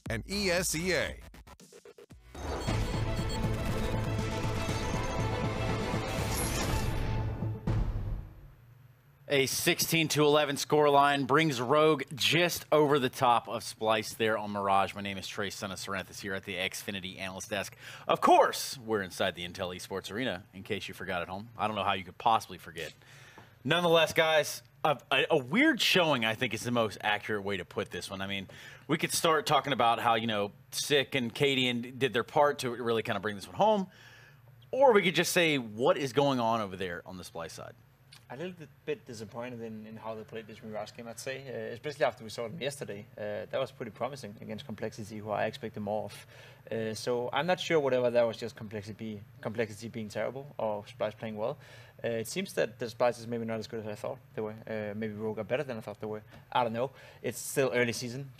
and ESEA. A 16-11 scoreline brings Rogue just over the top of Splyce there on Mirage. My name is Trey, son of Saranthus, here at the Xfinity Analyst Desk. Of course, we're inside the Intel Esports Arena, in case you forgot at home. I don't know how you could possibly forget. Nonetheless, guys, a weird showing, I think, is the most accurate way to put this one. I mean, we could start talking about how, you know, Sick and Cadian did their part to really kind of bring this one home. Or we could just say, what is going on over there on the Splyce side? A little bit disappointed in how they played this Mirage game, I'd say, especially after we saw them yesterday. That was pretty promising against Complexity, who I expected more of. So I'm not sure whether that was just Complexity being terrible or Splyce playing well. It seems that the Splyce is maybe not as good as I thought they were. Maybe Rogue are better than I thought they were. I don't know. It's still early season.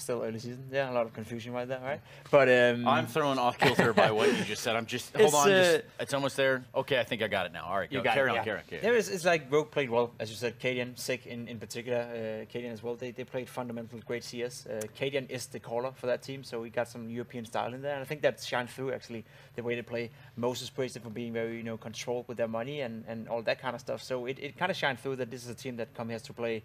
Yeah, a lot of confusion right there, right? But I'm thrown off kilter by what you just said. I'm just hold on. It's almost there. Okay, I think I got it now. All right, carry on. It's like Rogue played well, as you said. Cadian, Sick in particular, Cadian as well. They played fundamental great CS. Cadian is the caller for that team, so we got some European style in there, and I think that shined through actually the way they play. Moses praised them for being very controlled with their money and all that kind of stuff. So it kind of shined through that this is a team that come here to play.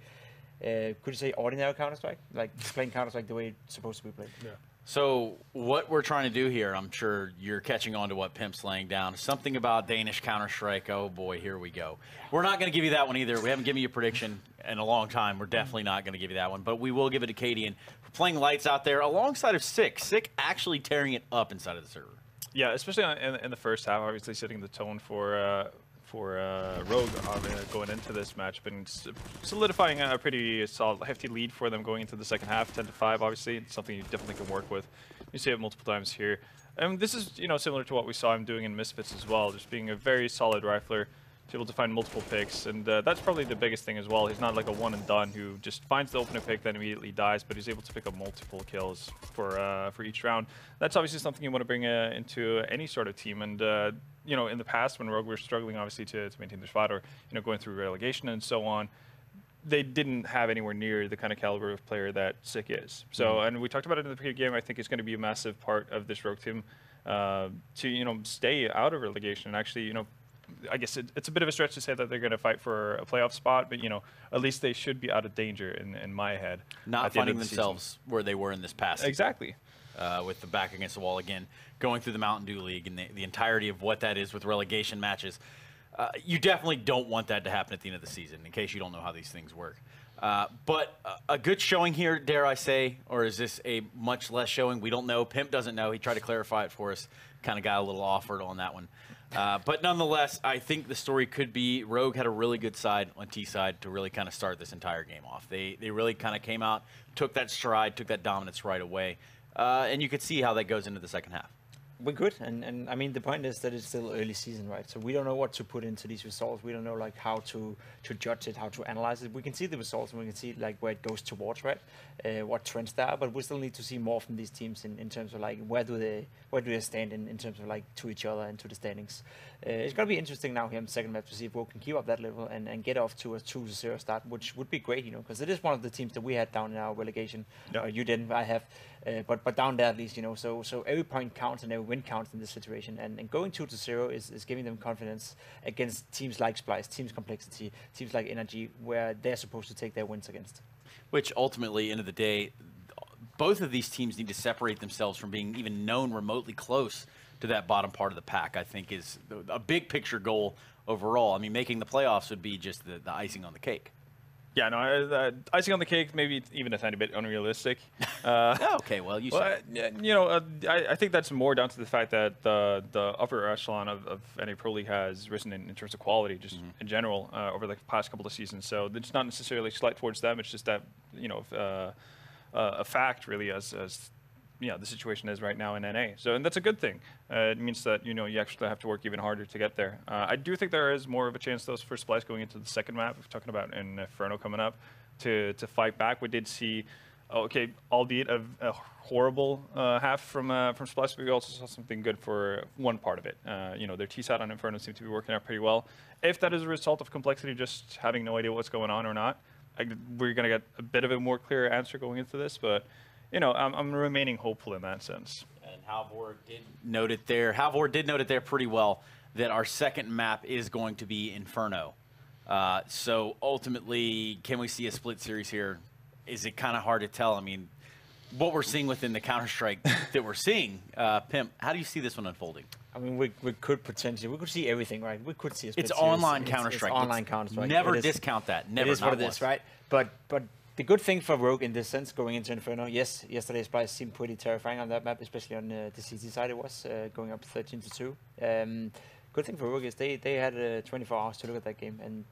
Could you say ordinary Counter-Strike, like playing Counter-Strike the way it's supposed to be played? Yeah. So what we're trying to do here, I'm sure you're catching on to what Pimp's laying down. Something about Danish Counter-Strike. Oh boy, here we go. We're not going to give you that one either. We haven't given you a prediction in a long time. We're definitely not going to give you that one, but we will give it to Cadian for playing lights out there alongside of Sick. Sick actually tearing it up inside of the server. Yeah, especially in the first half, obviously setting the tone for Rogue going into this match, been solidifying a pretty solid, hefty lead for them going into the second half, 10-5. Obviously, it's something you definitely can work with. You see it multiple times here. This is similar to what we saw him doing in Misfits as well, just being a very solid rifler, able to find multiple picks, and that's probably the biggest thing as well. He's not like a one and done who just finds the opening pick then immediately dies, but he's able to pick up multiple kills for each round. That's obviously something you want to bring into any sort of team, and in the past when Rogue were struggling obviously to maintain their spot, or going through relegation and so on, they didn't have anywhere near the kind of caliber of player that Sick is. So, and we talked about it in the pre-game, I think it's going to be a massive part of this Rogue team to stay out of relegation, and actually I guess it's a bit of a stretch to say that they're going to fight for a playoff spot, but at least they should be out of danger in my head. Not finding themselves where they were in this past. Exactly. With the back against the wall again, going through the Mountain Dew League and the entirety of what that is with relegation matches. You definitely don't want that to happen at the end of the season, in case you don't know how these things work. But a good showing here, dare I say, or is this a much less showing? We don't know. Pimp doesn't know. He tried to clarify it for us. Kind of got a little offered on that one. But nonetheless, I think the story could be Rogue had a really good side on T side to really kind of start this entire game off. They really kind of came out, took that stride, took that dominance right away. And you could see how that goes into the second half. We're good, and I mean the point is that it's still early season, right? So we don't know what to put into these results. We don't know like how to judge it, how to analyze it. We can see the results and we can see like where it goes towards, right? What trends there are, but we still need to see more from these teams in terms of like where do they stand in terms of like to each other and to the standings. It's gonna be interesting now here in the second map to see if we can keep up that level and get off to a 2-0 start, which would be great, because it is one of the teams that we had down in our relegation. Yeah. You didn't, I have. But down there at least, so every point counts and every win counts in this situation. And going 2-0 is giving them confidence against teams like Splyce, teams Complexity, teams like Energy, where they're supposed to take their wins against. Which ultimately, end of the day, both of these teams need to separate themselves from being even known remotely close to that bottom part of the pack, I think is a big picture goal overall. I mean, making the playoffs would be just the icing on the cake. Yeah, no, icing on the cake, maybe even a tiny bit unrealistic. Okay, well, you said I think that's more down to the fact that the upper echelon of NA Pro League has risen in terms of quality, just in general, over the past couple of seasons. So it's not necessarily slight towards them. It's just that, a fact, really, as the situation is right now in NA. So, and that's a good thing. It means that, you actually have to work even harder to get there. I do think there is more of a chance, though, for Splyce going into the second map. We're talking about in Inferno coming up to fight back. We did see, albeit a horrible half from Splyce, but we also saw something good for one part of it. Their T-side on Inferno seemed to be working out pretty well. If that is a result of Complexity just having no idea what's going on or not, we're going to get a bit of a more clear answer going into this, but you know, I'm remaining hopeful in that sense. And Halvor did note it there. Halvor did note it there pretty well that our second map is going to be Inferno. So ultimately, can we see a split series here? Is it kind of hard to tell? I mean, what we're seeing within the Counter-Strike that we're seeing, Pimp, how do you see this one unfolding? I mean, we could potentially, we could see everything, right? We could see a split It's series. online Counter-Strike. It's online Counter-Strike. Never discount that. Never. It is what it is, right? But the good thing for Rogue in this sense, going into Inferno, yes, yesterday Splyce seemed pretty terrifying on that map, especially on the CT side. It was going up 13-2. Good thing for Rogue is they had 24 hours to look at that game, and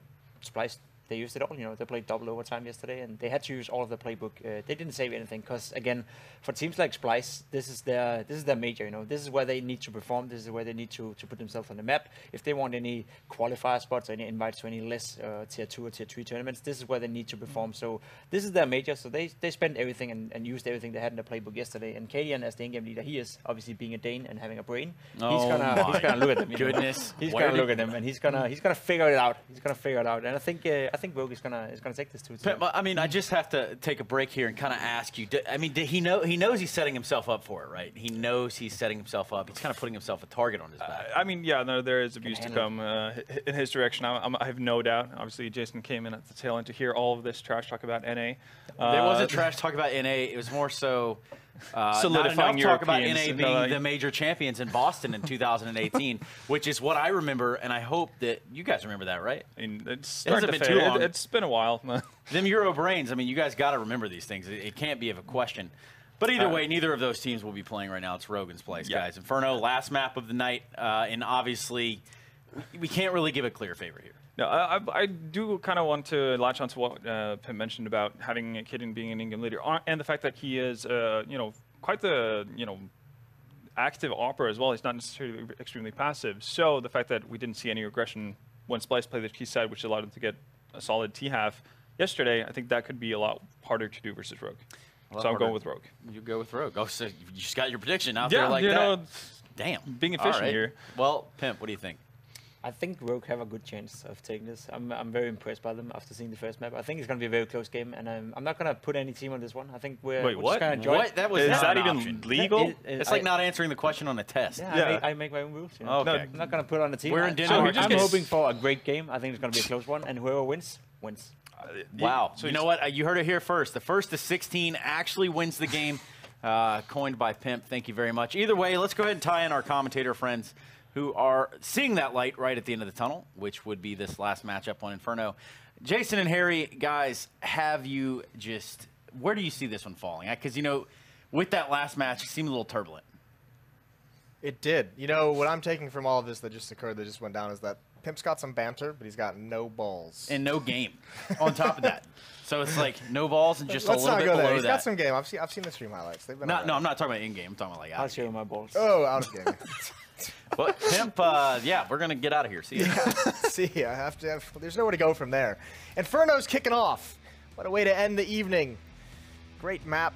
Splyce, they used it all. You know, they played double overtime yesterday, and they had to use all of the playbook. They didn't save anything because, again, for teams like Splyce, this is their major. You know, this is where they need to perform. This is where they need to put themselves on the map. If they want any qualifier spots or any invites to any less tier 2 or tier 3 tournaments, this is where they need to perform. So this is their major. So they spent everything and used everything they had in the playbook yesterday. And Kadian, as the in-game leader, he is obviously being a Dane and having a brain. He's gonna look at them. Goodness, he's gonna look at them and he's gonna figure it out. He's gonna figure it out. And I think Rogue is gonna take this to its Pimp, I mean, I just have to take a break here and kind of ask you. I mean, he knows he's setting himself up for it, right? He knows he's setting himself up. He's kind of putting himself a target on his back. I mean, yeah, no, there is abuse to come in his direction. I have no doubt. Obviously, Jason came in at the tail end to hear all of this trash talk about NA. There wasn't trash talk about NA. It was more so solidifying not enough talk about Europeans, NA being the major champions in Boston in 2018, which is what I remember, and I hope that you guys remember that, right? I mean, It hasn't been too long. It's been a while. Them Euro brains, I mean, you guys got to remember these things. It can't be of a question. But either way, neither of those teams will be playing right now. It's Rogue and Splyce, guys. Inferno, last map of the night, and obviously we can't really give a clear favorite here. No, I do kind of want to latch on to what Pim mentioned about having Kadian being an in-game leader, and the fact that he is, you know, quite the, you know, active opera as well. He's not necessarily extremely passive. So the fact that we didn't see any regression when Splyce played the T side, which allowed him to get a solid T half yesterday, I think that could be a lot harder to do versus Rogue. So I'm going with Rogue. You go with Rogue. Oh, so you just got your prediction out there like that. Know, damn. Being efficient here. Well, Pimp, what do you think? I think Rogue have a good chance of taking this. I'm very impressed by them after seeing the first map. I think it's going to be a very close game, and I'm not going to put any team on this one. I think we're Wait, what? just going to enjoy What? That was Is not that an even option. legal? It's like not answering the question on a test. Yeah, I make my own rules. You know? Okay. I'm not going to put on a team. We're in Denmark. I'm hoping for a great game. I think it's going to be a close one, and whoever wins, wins. Wow. So you know what? You heard it here first. The first to 16 actually wins the game, coined by Pimp. Thank you very much. Either way, let's go ahead and tie in our commentator friends who are seeing that light right at the end of the tunnel, which would be this last matchup on Inferno. Jason and Harry, guys, have you just – where do you see this one falling? Because, you know, with that last match, it seemed a little turbulent. It did. You know, what I'm taking from all of this that just occurred, that just went down, is that Pimp's got some banter, but he's got no balls. And no game on top of that. So it's like no balls and just Let's a little not bit go below there. He's that. got some game. I've seen the stream highlights. They've been No, I'm not talking about in-game. I'm talking about like out I'll of show you game. my balls. Oh, out of game. But Pimp, yeah, we're going to get out of here. See you. See, I have to there's nowhere to go from there. Inferno's kicking off. What a way to end the evening. Great map,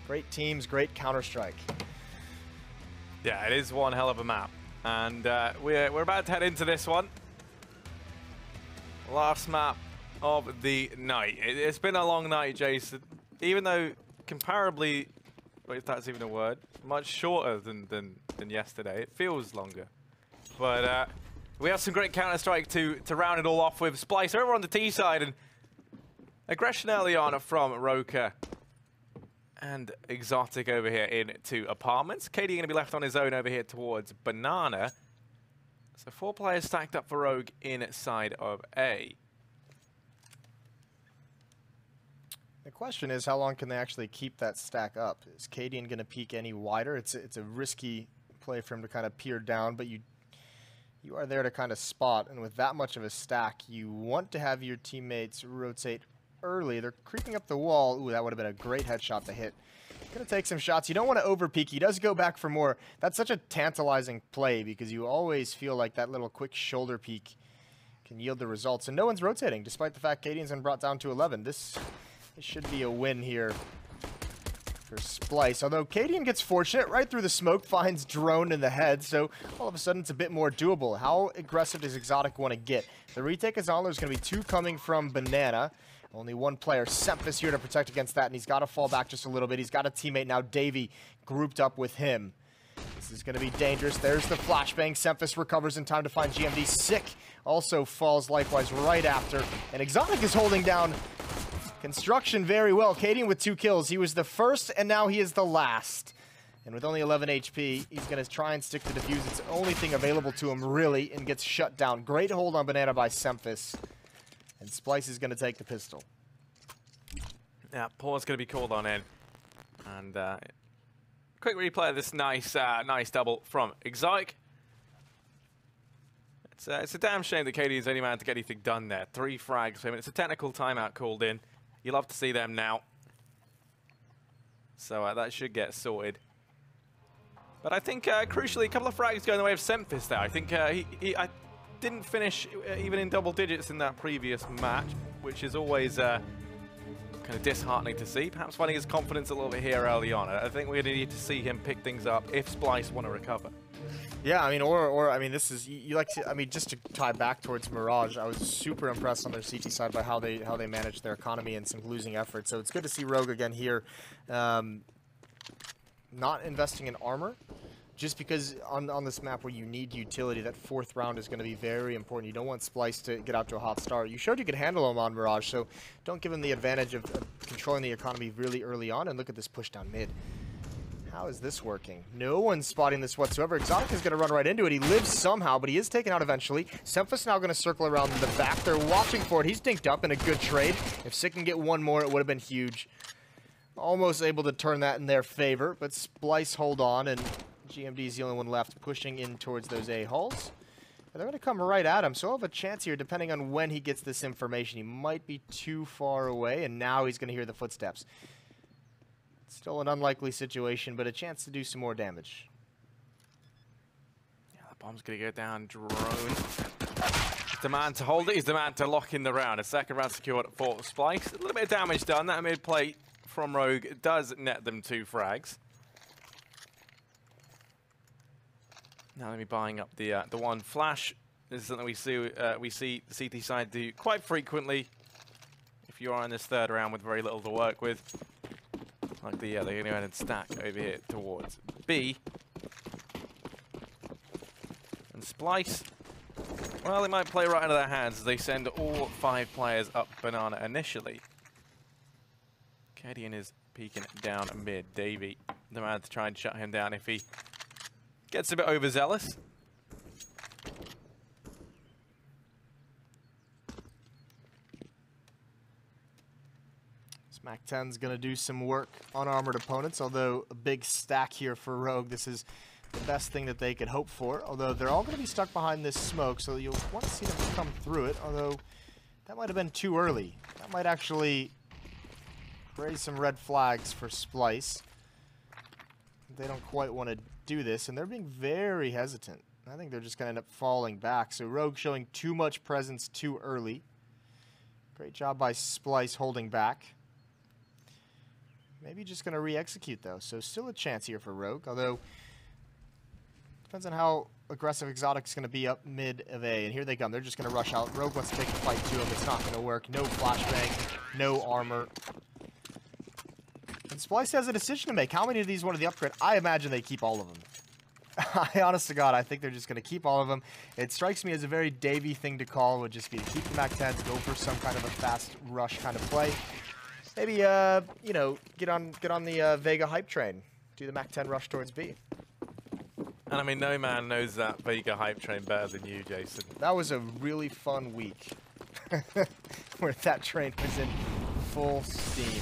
great teams, great Counter-Strike. Yeah, it is one hell of a map. And we're about to head into this one. Last map of the night. It's been a long night, Jason. Even though comparably, if that's even a word, much shorter than yesterday. It feels longer. But we have some great Counter-Strike to round it all off with. Splyce over on the T side, and aggression early on from Roka and Exotic over here into Apartments. Kadian going to be left on his own over here towards Banana. So 4 players stacked up for Rogue inside of A. The question is, how long can they actually keep that stack up? Is Kadian going to peek any wider? It's a risky play for him to kind of peer down, but you are there to kind of spot, and with that much of a stack, you want to have your teammates rotate early. They're creeping up the wall. Ooh, that would have been a great headshot to hit. Gonna take some shots. You don't want to over peek. He does go back for more. That's such a tantalizing play because you always feel like that little quick shoulder peek can yield the results. And no one's rotating, despite the fact Kadian's been brought down to 11. This should be a win here for Splyce. Although Kadian gets fortunate right through the smoke, finds Drone in the head, so all of a sudden it's a bit more doable. How aggressive does Exotic want to get? The retake is on. There's going to be 2 coming from Banana. Only one player, Semphis, here to protect against that, and he's got to fall back just a little bit. He's got a teammate now, Davey, grouped up with him. This is going to be dangerous. There's the flashbang. Semphis recovers in time to find GMD. Sick also falls likewise right after. And Exotic is holding down Construction very well. Cadian with 2 kills. He was the first, and now he is the last. And with only 11 HP, he's going to try and stick to defuse. It's the only thing available to him, really, and gets shut down. Great hold on Banana by Semphis. And Splyce is going to take the pistol. Yeah, Paul's going to be called on in. And quick replay of this nice double from Exotic. It's a damn shame that KD is only man to get anything done there. 3 frags for him. It's a technical timeout called in. You'll love to see them now. So that should get sorted. But I think, crucially, a couple of frags going the way of Semphis there. I think I didn't finish even in double digits in that previous match, which is always kind of disheartening to see. Perhaps finding his confidence a little bit here early on. I think we're going to need to see him pick things up if Splyce want to recover. Yeah, I mean, I mean, this is you like to. I mean, just to tie back towards Mirage, I was super impressed on their CT side by how they managed their economy and some losing effort. So it's good to see Rogue again here, not investing in armor, just because on this map where you need utility, that 4th round is going to be very important. You don't want Splyce to get out to a hot start. You showed you could handle him on Mirage, so don't give him the advantage of controlling the economy really early on. And look at this push down mid. How is this working? No one's spotting this whatsoever. Exotic is going to run right into it. He lives somehow, but he is taken out eventually. Semphis now going to circle around the back. They're watching for it. He's dinked up in a good trade. If Sick can get one more, it would have been huge. Almost able to turn that in their favor, but Splyce hold on, and GMD is the only one left pushing in towards those A-hulls. They're going to come right at him, so he'll have a chance here depending on when he gets this information. He might be too far away, and now he's going to hear the footsteps. Still an unlikely situation, but a chance to do some more damage. Yeah, the bomb's going to go down. Drone. He's the man to hold it. He's the man to lock in the round. A 2nd round secured for Splyce. A little bit of damage done. That mid plate from Rogue does net them 2 frags. Now let me buying up the one flash. This is something we see the CT side do quite frequently. If you are in this 3rd round with very little to work with. Like they're going to go ahead and stack over here towards B. And Splyce, well, they might play right into their hands as they send all 5 players up Banana initially. Cadian is peeking down mid. Davey, the man to try and shut him down if he gets a bit overzealous. Mac 10's going to do some work on armored opponents, although a big stack here for Rogue. This is the best thing that they could hope for, although they're all going to be stuck behind this smoke, so you'll want to see them come through it, although that might have been too early. That might actually raise some red flags for Splyce. They don't quite want to do this, and they're being very hesitant. I think they're just going to end up falling back, so Rogue showing too much presence too early. Great job by Splyce holding back. Maybe just going to re-execute, though. So still a chance here for Rogue, although depends on how aggressive Exotic's going to be up mid of A. And here they come. They're just going to rush out. Rogue wants to take the fight to him. It's not going to work. No flashbang, no armor. And Splyce has a decision to make. How many of these want to the upgrade? I imagine they keep all of them. I honest to God, I think they're just going to keep all of them. It strikes me as a very Davey thing to call. Would just be to keep the Mac 10s, go for some kind of a fast rush kind of play. Maybe, you know, get on the Vega hype train. Do the Mac 10 rush towards B. And I mean, no man knows that Vega hype train better than you, Jason. That was a really fun week where that train was in full steam.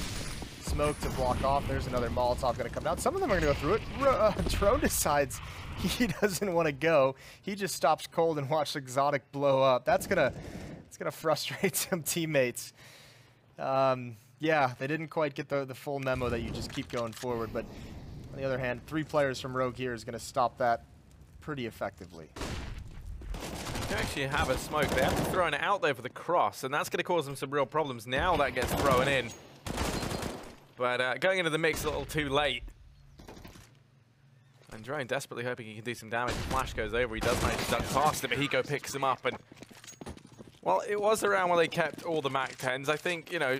Smoke to block off. There's another Molotov going to come down. Some of them are going to go through it. Drone decides he doesn't want to go. He just stops cold and watches Exotic blow up. It's gonna frustrate some teammates. Yeah, they didn't quite get the full memo that you just keep going forward, but on the other hand, 3 players from Rogue here is going to stop that pretty effectively. They actually have a smoke. They have to throw it out there for the cross, and that's going to cause them some real problems. Now that gets thrown in. But going into the mix a little too late. And Drone desperately hoping he can do some damage. Flash goes over. He does manage to duck past it, but Hiko picks him up. And Well, it was around where they kept all the Mac 10s. I think, you know,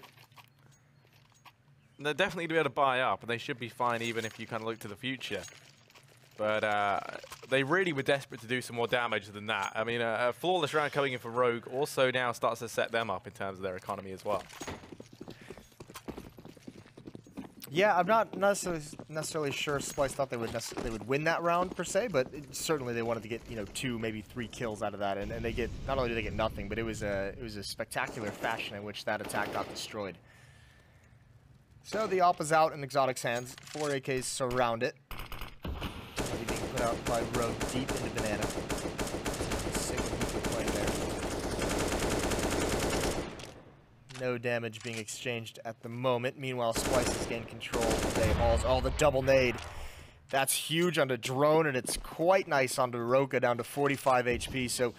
they're definitely going to be able to buy up, and they should be fine even if you kind of look to the future. But they really were desperate to do some more damage than that. I mean, a flawless round coming in for Rogue also now starts to set them up in terms of their economy as well. Yeah, I'm not necessarily sure Splyce thought they would win that round per se, but certainly they wanted to get, you know, 2, maybe 3 kills out of that, and they get, not only did they get nothing, but it was a spectacular fashion in which that attack got destroyed. So the AWP is out in Exotic's hands. 4 AKs surround it. Already being put out by Rogue deep into Banana. Sick of people playing there. No damage being exchanged at the moment. Meanwhile, Splyce has gained control. They hauls. Oh, the double nade. That's huge onto Drone, and it's quite nice onto Roka down to 45 HP. So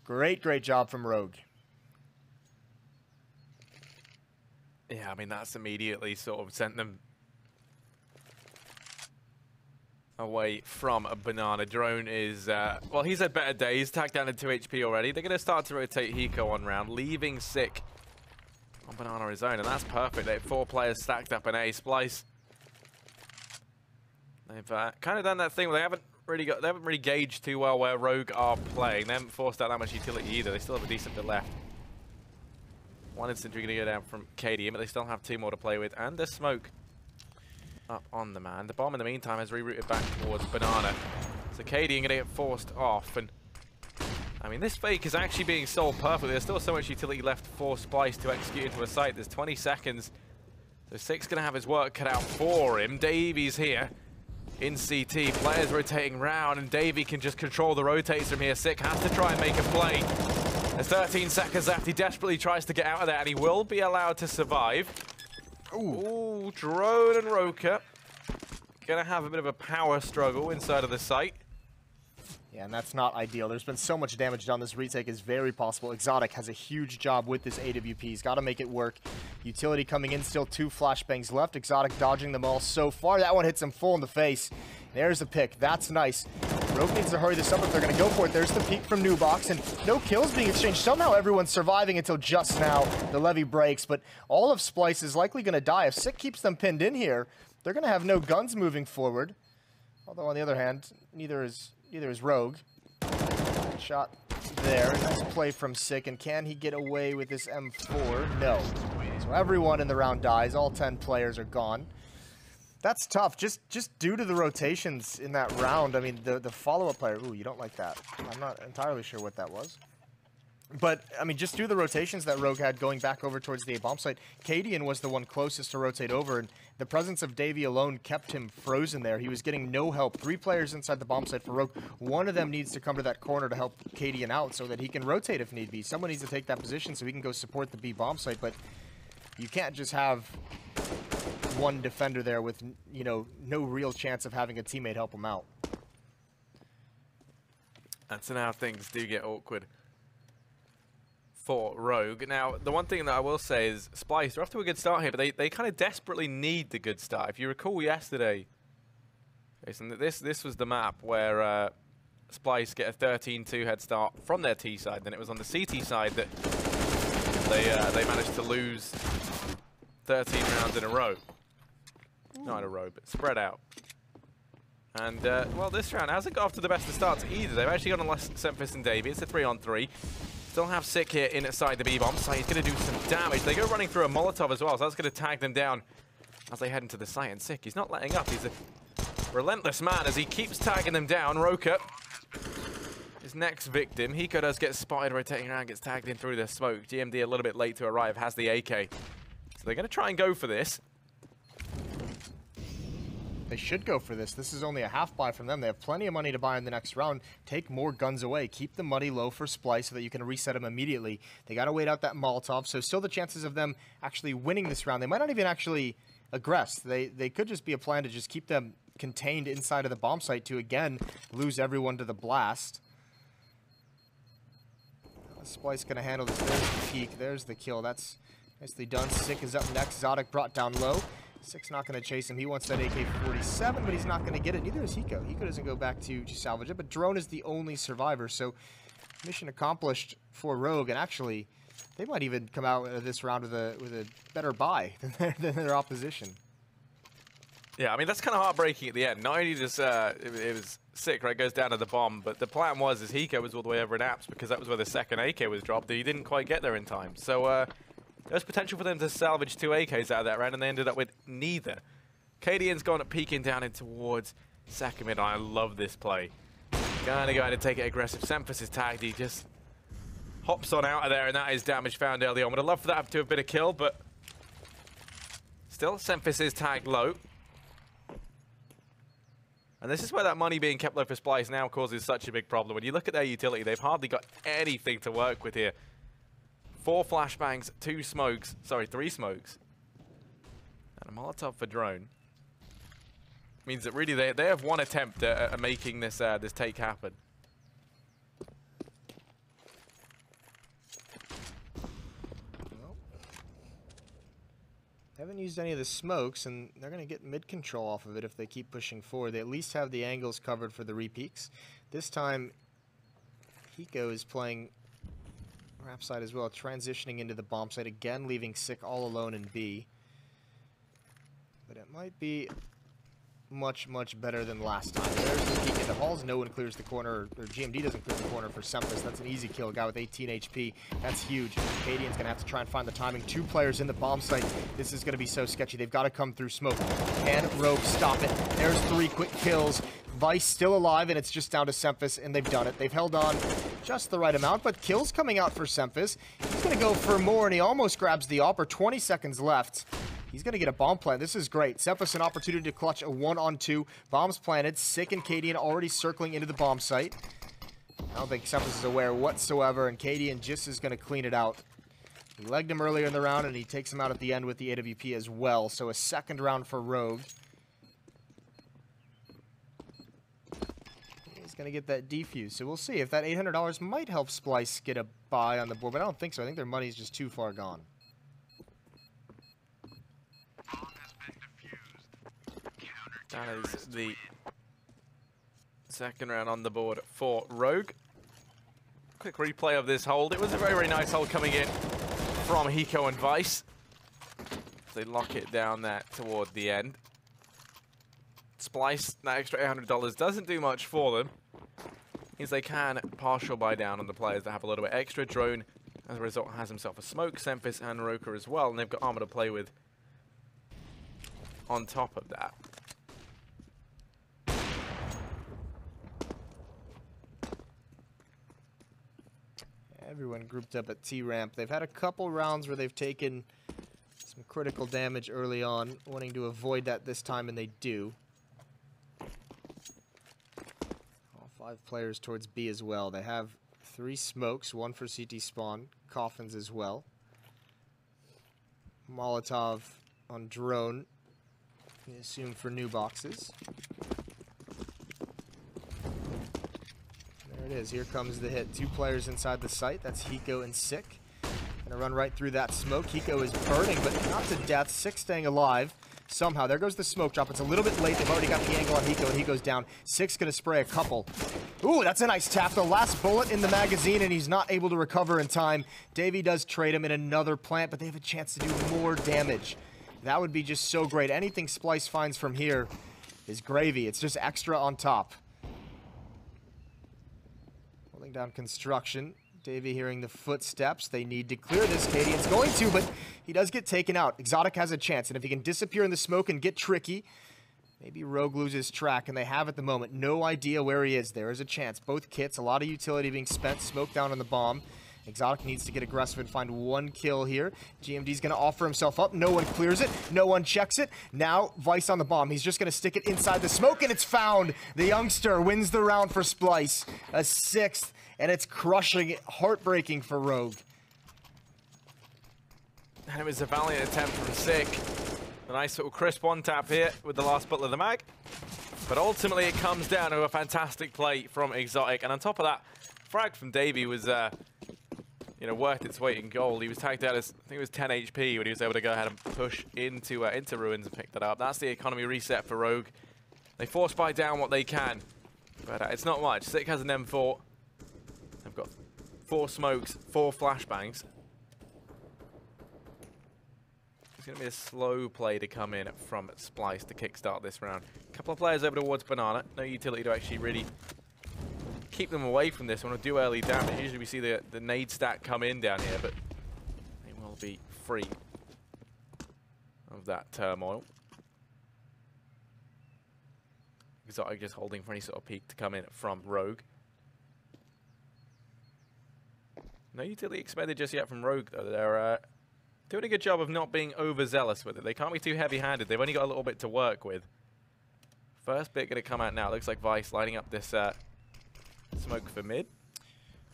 great job from Rogue. Yeah, I mean, that's immediately sort of sent them away from a Banana. Drone is, well, he's had better days. Tagged down to 2 HP already. They're going to start to rotate Hiko on round, leaving Sick on Banana on his own, and that's perfect. They have 4 players stacked up in A. Splyce, they've kind of done that thing where they haven't really gauged too well where Rogue are playing. They haven't forced out that much utility either. They still have a decent bit left. 1 instant going to go down from KD, but they still have 2 more to play with, and the smoke up on the man. The bomb in the meantime has rerouted back towards Banana, so KD going to get forced off, and I mean, this fake is actually being sold perfectly. There's still so much utility left for Splyce to execute into a site. There's 20 seconds. So Sick's going to have his work cut out for him. Davy's here in CT. Players rotating round, and Davy can just control the rotates from here. Sick has to try and make a play. There's 13 seconds left. He desperately tries to get out of there, and he will be allowed to survive. Ooh, Drone and Roka going to have a bit of a power struggle inside of the site. Yeah, and that's not ideal. There's been so much damage done. This retake is very possible. Exotic has a huge job with this AWP. He's got to make it work. Utility coming in, still 2 flashbangs left. Exotic dodging them all so far. That one hits him full in the face. There's a pick. That's nice. Rogue needs to hurry this up if they're going to go for it. There's the peek from Nubox, and no kills being exchanged. Somehow everyone's surviving until just now. The levy breaks, but all of Splyce is likely going to die. If Sick keeps them pinned in here, they're going to have no guns moving forward. Although, on the other hand, neither is Rogue. Shot there. Nice play from Sick, and can he get away with this M4? No. So everyone in the round dies. All 10 players are gone. That's tough, just due to the rotations in that round. I mean, the follow-up player, ooh, you don't like that. I'm not entirely sure what that was. But, I mean, just due to the rotations that Rogue had going back over towards the A-bomb site, Cadian was the one closest to rotate over, and the presence of Davy alone kept him frozen there. He was getting no help. 3 players inside the bomb site for Rogue. One of them needs to come to that corner to help Cadian out so that he can rotate if need be. Someone needs to take that position so he can go support the B bomb site, but you can't just have one defender there with, you know, no real chance of having a teammate help him out. That's how things do get awkward for Rogue. Now, the one thing that I will say is Splyce, they're off to a good start here, but they kind of desperately need the good start. If you recall yesterday, Jason, this was the map where Splyce get a 13-2 head start from their T side. Then it was on the CT side that they managed to lose 13 rounds in a row. Not in a row, but spread out. And, well, this round hasn't got off to the best of starts either. They've actually got on less Semphis and Davy. It's a 3-on-3. Still have Sick here inside the B-bomb, so he's going to do some damage. They go running through a Molotov as well, so that's going to tag them down as they head into the site. And Sick, he's not letting up. He's a relentless man as he keeps tagging them down. Roka, his next victim. Hiko does get spotted rotating around, gets tagged in through the smoke. GMD a little bit late to arrive, has the AK. So they're going to try and go for this. They should go for this. This is only a half buy from them. They have plenty of money to buy in the next round. Take more guns away. Keep the money low for Splyce so that you can reset them immediately. They got to wait out that Molotov, so still the chances of them actually winning this round. They might not even actually aggress. They could just be a plan to just keep them contained inside of the bomb site to, again, lose everyone to the blast. Splyce going to handle this. There's the peek. There's the kill. That's nicely done. Sick is up next. Exotic brought down low. Sick's not going to chase him. He wants that AK-47, but he's not going to get it. Neither is Hiko. Hiko doesn't go back to salvage it, but Drone is the only survivor. So mission accomplished for Rogue, and actually They might even come out of this round with a better buy than their opposition. Yeah, I mean, that's kind of heartbreaking at the end. Not only just it was sick, right, goes down to the bomb, but the plan was Hiko was all the way over in apps because that was where the second AK was dropped. He didn't quite get there in time. So there's potential for them to salvage 2 AKs out of that round, and they ended up with neither. KDN's gone peeking down in towards second mid. I love this play. Going to take it aggressive. Semphis is tagged. He just hops on out of there, and that is damage found early on. Would have loved for that to have been a kill, but still, Semphis is tagged low. And this is where that money being kept low for Splyce now causes such a big problem. When you look at their utility, they've hardly got anything to work with here. 4 flashbangs, 2 smokes, sorry, 3 smokes. And a Molotov for drone. Means that really they have one attempt at making this this take happen. Haven't used any of the smokes, and they're going to get mid-control off of it if they keep pushing forward. They at least have the angles covered for the repeaks. This time, Hiko is playing ramp side as well, transitioning into the bomb site again, leaving Sick all alone in B. But it might be much, much better than last time. There's the peek into Halls. No one clears the corner, or GMD doesn't clear the corner for Semphis. That's an easy kill. A guy with 18 HP. That's huge. Cadian's going to have to try and find the timing. 2 players in the bomb site. This is going to be so sketchy. They've got to come through smoke. Can Rogue stop it? There's 3 quick kills. Vice still alive, and it's just down to Semphis, and they've done it. They've held on just the right amount, but kills coming out for Semphis. He's going to go for more, and he almost grabs the AWP. 20 seconds left. He's going to get a bomb plant. This is great. Semphis an opportunity to clutch a 1-on-2. Bombs planted. Sick and Cadian already circling into the bomb site. I don't think Semphis is aware whatsoever, and Cadian just is going to clean it out. He legged him earlier in the round, and he takes him out at the end with the AWP as well. So a second round for Rogue. He's going to get that defuse. So we'll see if that $800 might help Splyce get a buy on the board, but I don't think so. I think their money's just too far gone. That is the second round on the board for Rogue. Quick replay of this hold. It was a very, very nice hold coming in from Hiko and Vice. They lock it down there toward the end. Splyce, that extra $800 doesn't do much for them. Means they can partial buy down on the players that have a little bit extra. Drone, as a result, has himself a smoke, Semphis and Roker as well, and they've got armor to play with on top of that. Everyone grouped up at T-Ramp. They've had a couple rounds where they've taken some critical damage early on, wanting to avoid that this time, and they do. All 5 players towards B as well. They have 3 smokes, 1 for CT spawn, coffins as well. Molotov on drone, we assume for new boxes. There it is. Here comes the hit. 2 players inside the site. That's Hiko and Sick. Gonna run right through that smoke. Hiko is burning, but not to death. Sick staying alive somehow. There goes the smoke drop. It's a little bit late. They've already got the angle on Hiko, and Hiko's down. Sick's gonna spray a couple. Ooh, that's a nice tap. The last bullet in the magazine, and he's not able to recover in time. Davey does trade him in another plant, but they have a chance to do more damage. That would be just so great. Anything Splyce finds from here is gravy. It's just extra on top. Holding down construction. Davey hearing the footsteps. They need to clear this. Cadian's going to, but he does get taken out. Exotic has a chance, and if he can disappear in the smoke and get tricky, maybe Rogue loses track, and they have at the moment no idea where he is. There is a chance. Both kits, a lot of utility being spent. Smoke down on the bomb. Exotic needs to get aggressive and find 1 kill here. GMD's going to offer himself up. No one clears it. No one checks it. Now, Vice on the bomb. He's just going to stick it inside the smoke, and it's found. The youngster wins the round for Splyce. A 6th, and it's crushing it. Heartbreaking for Rogue. And it was a valiant attempt from Sick. A nice little crisp 1-tap here with the last bottle of the mag. But ultimately, it comes down to a fantastic play from Exotic. And on top of that, frag from Davey was worth its weight in gold. He was tagged out as, I think it was 10 HP when he was able to go ahead and push into Ruins and pick that up. That's the economy reset for Rogue. They force buy down what they can, but it's not much. Sick has an M4. They've got 4 smokes, 4 flashbangs. It's going to be a slow play to come in from Splyce to kickstart this round. A couple of players over towards Banana. No utility to actually really keep them away from this one or do early damage. Usually we see the nade stack come in down here, but they will be free of that turmoil. Exotic just holding for any sort of peek to come in from Rogue. No utility expended just yet from Rogue, though. They're doing a good job of not being overzealous with it. They can't be too heavy-handed. They've only got a little bit to work with. First bit going to come out now. Looks like Vice lining up this smoke for mid.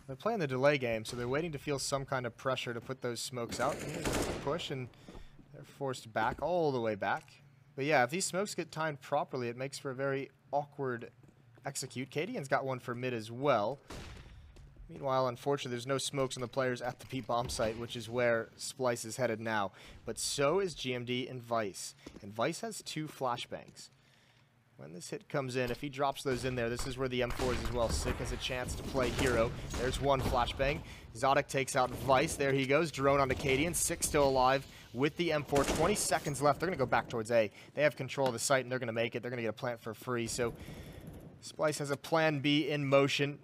They're playing the delay game, so they're waiting to feel some kind of pressure to put those smokes out. And push, and they're forced back, all the way back. But yeah, if these smokes get timed properly, it makes for a very awkward execute. Cadian's got one for mid as well. Meanwhile, unfortunately, there's no smokes on the players at the P-bomb site, which is where Splyce is headed now. But so is GMD and Vice. And Vice has 2 flashbangs. When this hit comes in, if he drops those in there, this is where the M4 is as well. Sick has a chance to play hero. There's one flashbang. Exotic takes out Vice. There he goes. Drone onto Cadian. Sick still alive with the M4. 20 seconds left. They're going to go back towards A. They have control of the site, and they're going to make it. They're going to get a plant for free. So Splyce has a plan B in motion,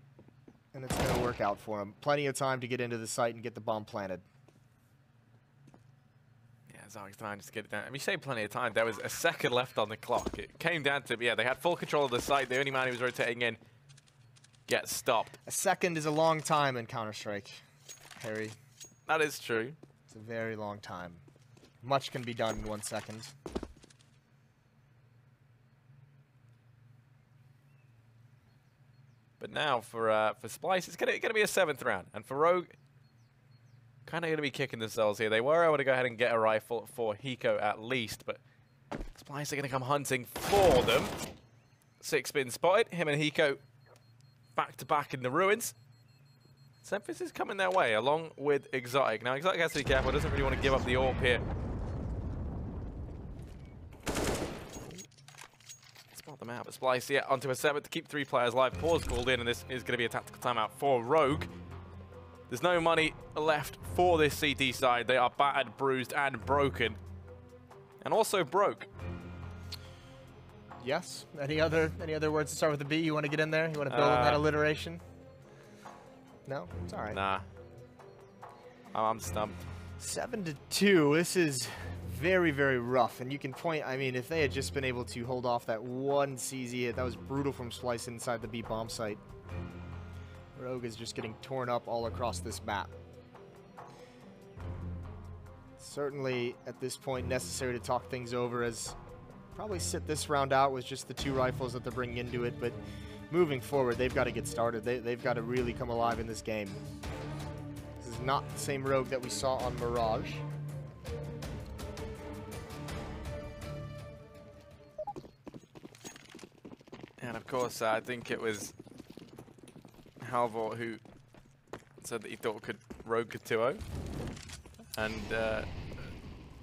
and it's going to work out for him. Plenty of time to get into the site and get the bomb planted. Exotic's trying to get it down. I mean, you say plenty of time. There was a second left on the clock. It came down to, yeah, they had full control of the site. The only man who was rotating in gets stopped. A second is a long time in Counter-Strike, Harry. That is true. It's a very long time. Much can be done in 1 second. But now for Splyce, it's gonna be a 7th round, and for Rogue, kind of going to be kicking themselves here. They were able to go ahead and get a rifle for Hiko at least, but Splyce are going to come hunting for them. 6 been spotted. Him and Hiko back to back in the ruins. Semphis is coming their way along with Exotic. Now Exotic has to be careful. Doesn't really want to give up the AWP here. Spot them out, but Splyce, yeah, onto a 7th to keep 3 players alive. Pause called in, and this is going to be a tactical timeout for Rogue. There's no money left for this CT side. They are battered, bruised, and broken. And also broke. Yes. Any other words to start with a B? You want to get in there? You want to build on that alliteration? No? It's all right. Nah. I'm stumped. 7-2. This is very, very rough. And you can point, I mean, if they had just been able to hold off that one CZ hit, that was brutal from Splyce inside the B bomb site. Rogue is just getting torn up all across this map. Certainly, at this point, necessary to talk things over, as probably sit this round out with just the 2 rifles that they're bringing into it, but moving forward, they've got to get started. They've got to really come alive in this game. This is not the same Rogue that we saw on Mirage. And of course, I think it was Halvor who said that he thought Rogue could 2-0, and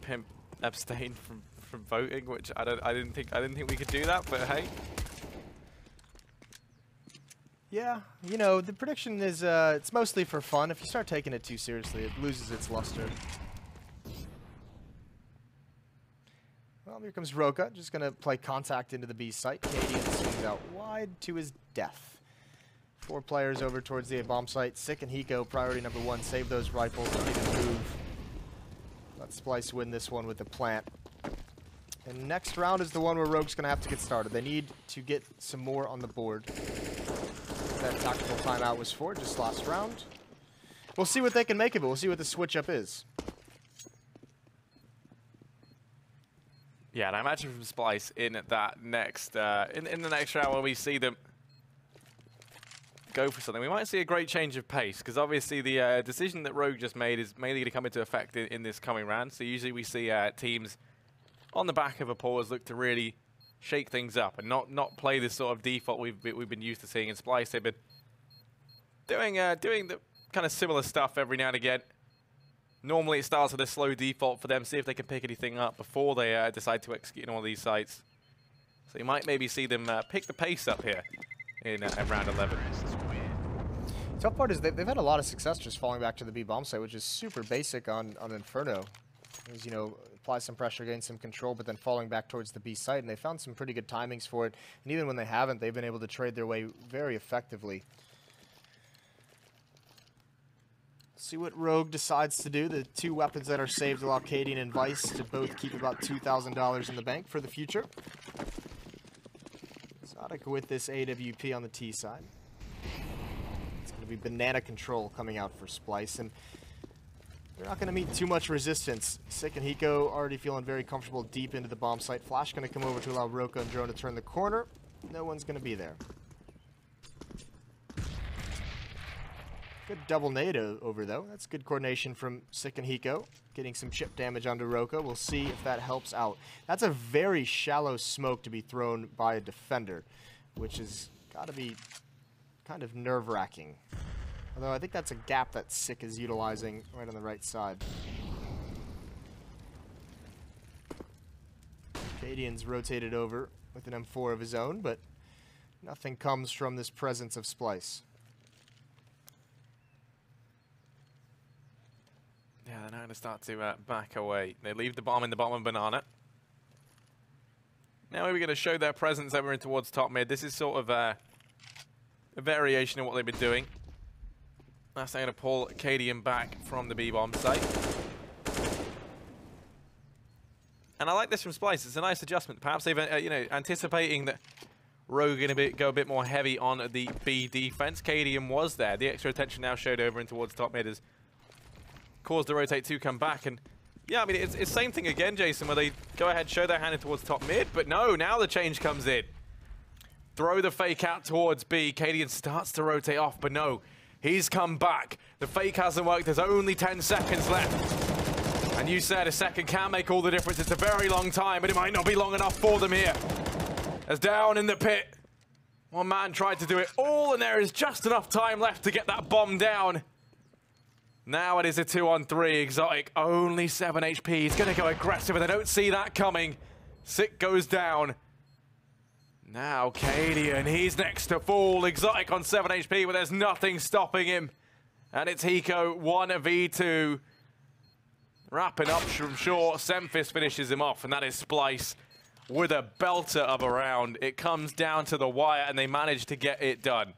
Pimp abstained from voting, which I didn't think we could do that, but hey. Yeah, you know, the prediction is it's mostly for fun. If you start taking it too seriously, it loses its luster. Well, here comes Roka, just gonna play contact into the B site. Cadian swings out wide to his death. 4 players over towards the A bomb site. Sick and Hiko, priority number 1. Save those rifles. Don't even move. Let Splyce win this one with the plant. And next round is the one where Rogue's going to have to get started. They need to get some more on the board. That tactical timeout was for just last round. We'll see what they can make of it. We'll see what the switch up is. Yeah, and I imagine from Splyce in that next in the next round when we see them go for something, we might see a great change of pace, because obviously the decision that Rogue just made is mainly going to come into effect in this coming round. So usually we see teams on the back of a pause look to really shake things up and not play this sort of default we've been used to seeing in Splyce. They've been doing the kind of similar stuff every now and again. Normally it starts with a slow default for them, see if they can pick anything up before they decide to execute on all these sites. So you might maybe see them pick the pace up here in round 11. Tough part is they've had a lot of success just falling back to the B bomb site, which is super basic on Inferno. As you know, apply some pressure, gain some control, but then falling back towards the B site, and they found some pretty good timings for it. And even when they haven't, they've been able to trade their way very effectively. See what Rogue decides to do. The two weapons that are saved allow Cadian and Vice to both keep about $2,000 in the bank for the future. Exotic with this AWP on the T side. It's going to be banana control coming out for Splyce, and they're not going to meet too much resistance. Sick and Hiko already feeling very comfortable deep into the bomb site. Flash going to come over to allow Roka and Drone to turn the corner. No one's going to be there. Good double nade over, though. That's good coordination from Sick and Hiko. Getting some chip damage onto Roka. We'll see if that helps out. That's a very shallow smoke to be thrown by a defender, which has got to be kind of nerve-wracking. Although I think that's a gap that Sick is utilizing right on the right side. Cadian's rotated over with an M4 of his own, but nothing comes from this presence of Splyce. Yeah, they're now going to start to back away. They leave the bomb in the bottom of Banana. Now we're going to show their presence over in towards top mid. This is sort of a variation of what they've been doing. That's going to pull Cadian back from the B-bomb site. And I like this from Splyce. It's a nice adjustment. Perhaps they've, anticipating that Rogue going to go a bit more heavy on the B defense. Cadian was there. The extra attention now showed over in towards top mid as caused the rotate to come back. And yeah, I mean, it's same thing again, Jason, where they go ahead, show their hand in towards top mid, but no, now the change comes in. Throw the fake out towards B. Cadian starts to rotate off, but no, he's come back. The fake hasn't worked. There's only 10 seconds left. And you said a second can make all the difference. It's a very long time, but it might not be long enough for them here. As down in the pit, one man tried to do it all, and there is just enough time left to get that bomb down. Now it is a 2-on-3. Exotic, only 7 HP. He's going to go aggressive, and they don't see that coming. Sick goes down. Now Cadian, he's next to fall. Exotic on 7 HP, but there's nothing stopping him. And it's Hiko, 1v2. Wrapping up from short. Semphis finishes him off, and that is Splyce with a belter of a round. It comes down to the wire, and they manage to get it done.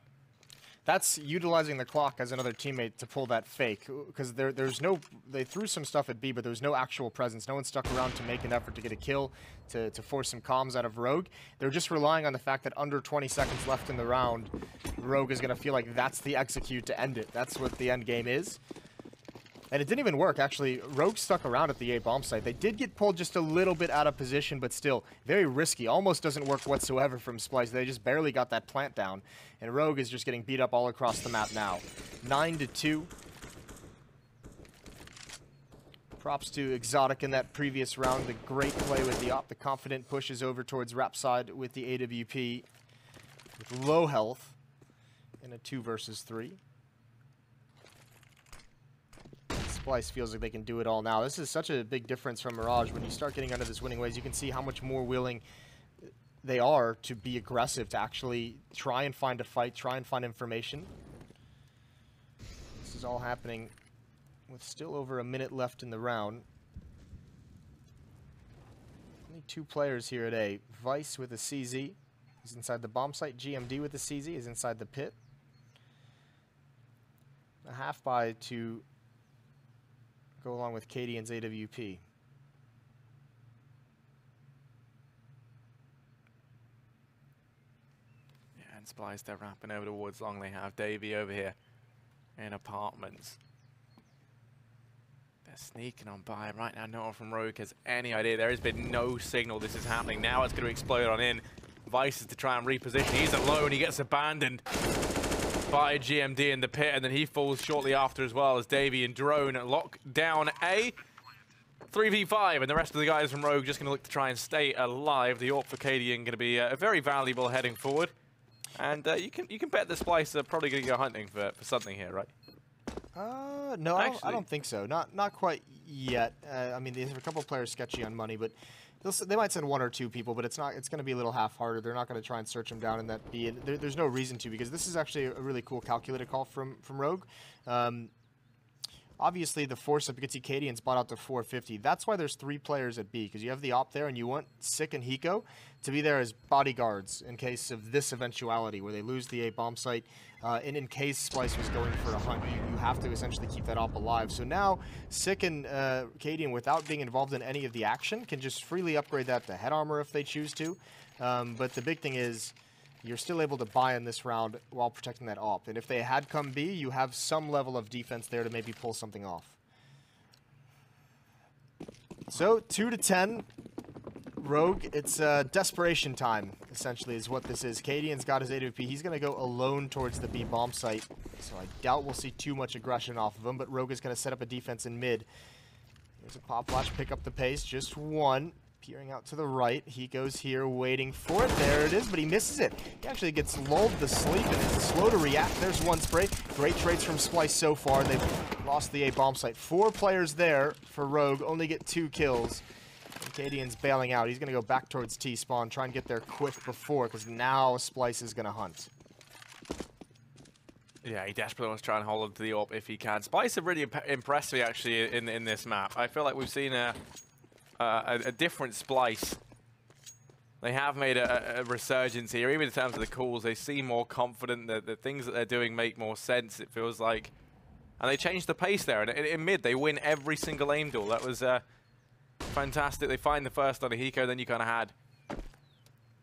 That's utilizing the clock as another teammate to pull that fake, because there's no, they threw some stuff at B, but there's no actual presence. No one stuck around to make an effort to get a kill, to force some comms out of Rogue. They're just relying on the fact that under 20 seconds left in the round, Rogue is going to feel like that's the execute to end it. That's what the end game is. And it didn't even work, actually. Rogue stuck around at the A bomb site. They did get pulled just a little bit out of position, but still very risky. Almost doesn't work whatsoever from Splyce. They just barely got that plant down. And Rogue is just getting beat up all across the map now. 9-2. Props to Exotic in that previous round. The great play with the op. The confident pushes over towards Rap side with the AWP. With low health in a 2 versus 3. Splyce feels like they can do it all now. This is such a big difference from Mirage. When you start getting under this winning ways, you can see how much more willing they are to be aggressive, to actually try and find a fight, try and find information. This is all happening with still over a minute left in the round. Only 2 players here at A. Vice with a CZ is inside the bomb site. GMD with the CZ is inside the pit. A half buy to go along with Cadian's AWP. Yeah, and Splyce, they're wrapping over towards long. They have Davey over here in apartments. They're sneaking on by right now. No one from Rogue has any idea. There has been no signal this is happening. Now it's going to explode on in. Vice is to try and reposition. He's alone. He gets abandoned by GMD in the pit, and then he falls shortly after as well as Davey and Drone lock down A. 3v5, and the rest of the guys from Rogue just going to look to try and stay alive. The AWP for Cadian going to be very valuable heading forward. And you can bet the Splyce are probably going to go hunting for something here, right? No, I don't think so. Not quite yet. I mean, there's a couple of players sketchy on money, but they might send 1 or 2 people, but it's going to be a little half-hearted. They're not going to try and search them down in that B. There's no reason to, because this is actually a really cool calculated call from Rogue. Obviously, the force up, you can see Cadian's bought out to 450. That's why there's 3 players at B, because you have the op there, and you want Sick and Hiko to be there as bodyguards in case of this eventuality, where they lose the A bomb site. And in case Splyce was going for a hunt, you have to essentially keep that op alive. So now, Sick and Cadian, without being involved in any of the action, can just freely upgrade that to head armor if they choose to. But the big thing is, you're still able to buy in this round while protecting that op. And if they had come B, you have some level of defense there to maybe pull something off. So, 2-10. Rogue, it's desperation time, essentially, is what this is. Cadian's got his AWP. He's going to go alone towards the B bomb site. So I doubt we'll see too much aggression off of him, but Rogue is going to set up a defense in mid. There's a pop flash, pick up the pace, just one. Peering out to the right, he goes here, waiting for it. There it is, but he misses it. He actually gets lulled to sleep and is slow to react. There's one spray. Great trades from Splyce so far. They've lost the A bomb site. 4 players there for Rogue, only get 2 kills. And Cadian's bailing out. He's going to go back towards T-spawn, try and get there quick before, because now Splyce is going to hunt. Yeah, he desperately wants to try and hold on to the AWP if he can. Splyce have really impressed me, actually, in this map. I feel like we've seen a different Splyce. They have made a resurgence here, even in terms of the calls. They seem more confident. The things that they're doing make more sense, it feels like. And they changed the pace there. And in mid, they win every single aim duel. That was fantastic. They find the first on a Hiko, then you kind of had...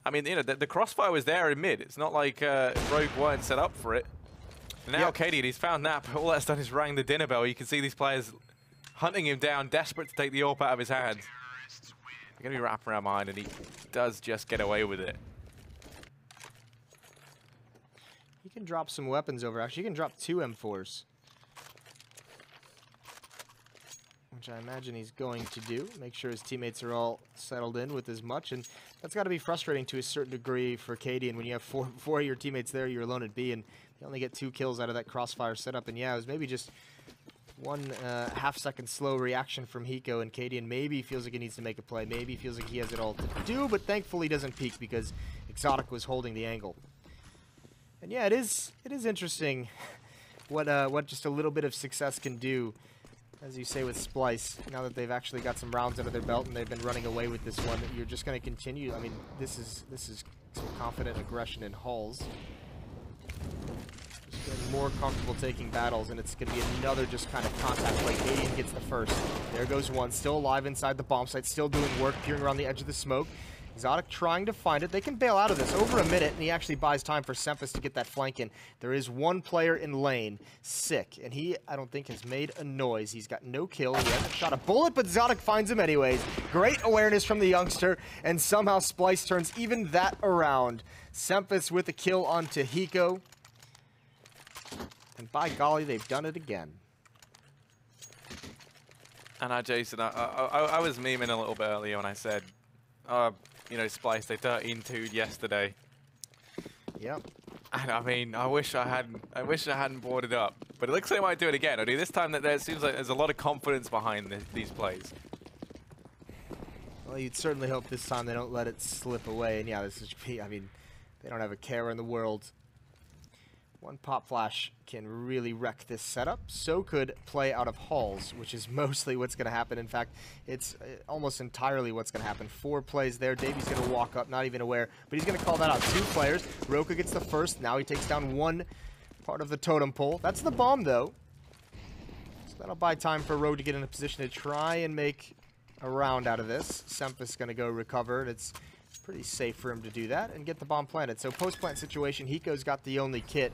I mean, you know, the crossfire was there in mid. It's not like Rogue weren't set up for it. And now Cadian, he's found that, but all that's done is rang the dinner bell. You can see these players hunting him down, desperate to take the AWP out of his hands. They're going to be wrapping around behind, and he does just get away with it. He can drop some weapons over. Actually, he can drop 2 M4s. Which I imagine he's going to do. Make sure his teammates are all settled in with as much. And that's got to be frustrating to a certain degree for Cadian when you have four of your teammates there, you're alone at B, and you only get 2 kills out of that crossfire setup. And yeah, it was maybe just 1 half-second slow reaction from Hiko, and Cadian maybe feels like he needs to make a play. Maybe feels like he has it all to do, but thankfully doesn't peek because Exotic was holding the angle. And yeah, it is interesting what just a little bit of success can do, as you say with Splyce. Now that they've actually got some rounds under their belt and they've been running away with this one, you're just going to continue. I mean, this is some confident aggression in halls. Getting more comfortable taking battles, and it's going to be another just kind of contact play. Cadian gets the first. There goes one, still alive inside the bomb site, still doing work, peering around the edge of the smoke. Exotic trying to find it. They can bail out of this over a minute, and he actually buys time for Sempus to get that flank in. There is 1 player in lane, Sick, and he, I don't think, has made a noise. He's got no kill. He hasn't shot a bullet, but Exotic finds him anyways. Great awareness from the youngster, and somehow Splyce turns even that around. Sempus with a kill onto Hiko. And by golly, they've done it again. And Jason, I was memeing a little bit earlier when I said, you know, Splyce, they 13-2'd yesterday. Yep. And I mean, I wish I hadn't brought it up. But it looks like they might do it again. I mean, this time it seems like there's a lot of confidence behind these plays. Well, you'd certainly hope this time they don't let it slip away. And yeah, this is, I mean, they don't have a care in the world. 1 pop flash can really wreck this setup. So could play out of halls, which is mostly what's going to happen. In fact, it's almost entirely what's going to happen. 4 plays there. Davies going to walk up, not even aware, but he's going to call that out. 2 players. Roka gets the first. Now he takes down 1 part of the totem pole. That's the bomb, though. So that'll buy time for Rogue to get in a position to try and make a round out of this. Sempus going to go recover, and it's pretty safe for him to do that and get the bomb planted. So post-plant situation, Hiko's got the only kit,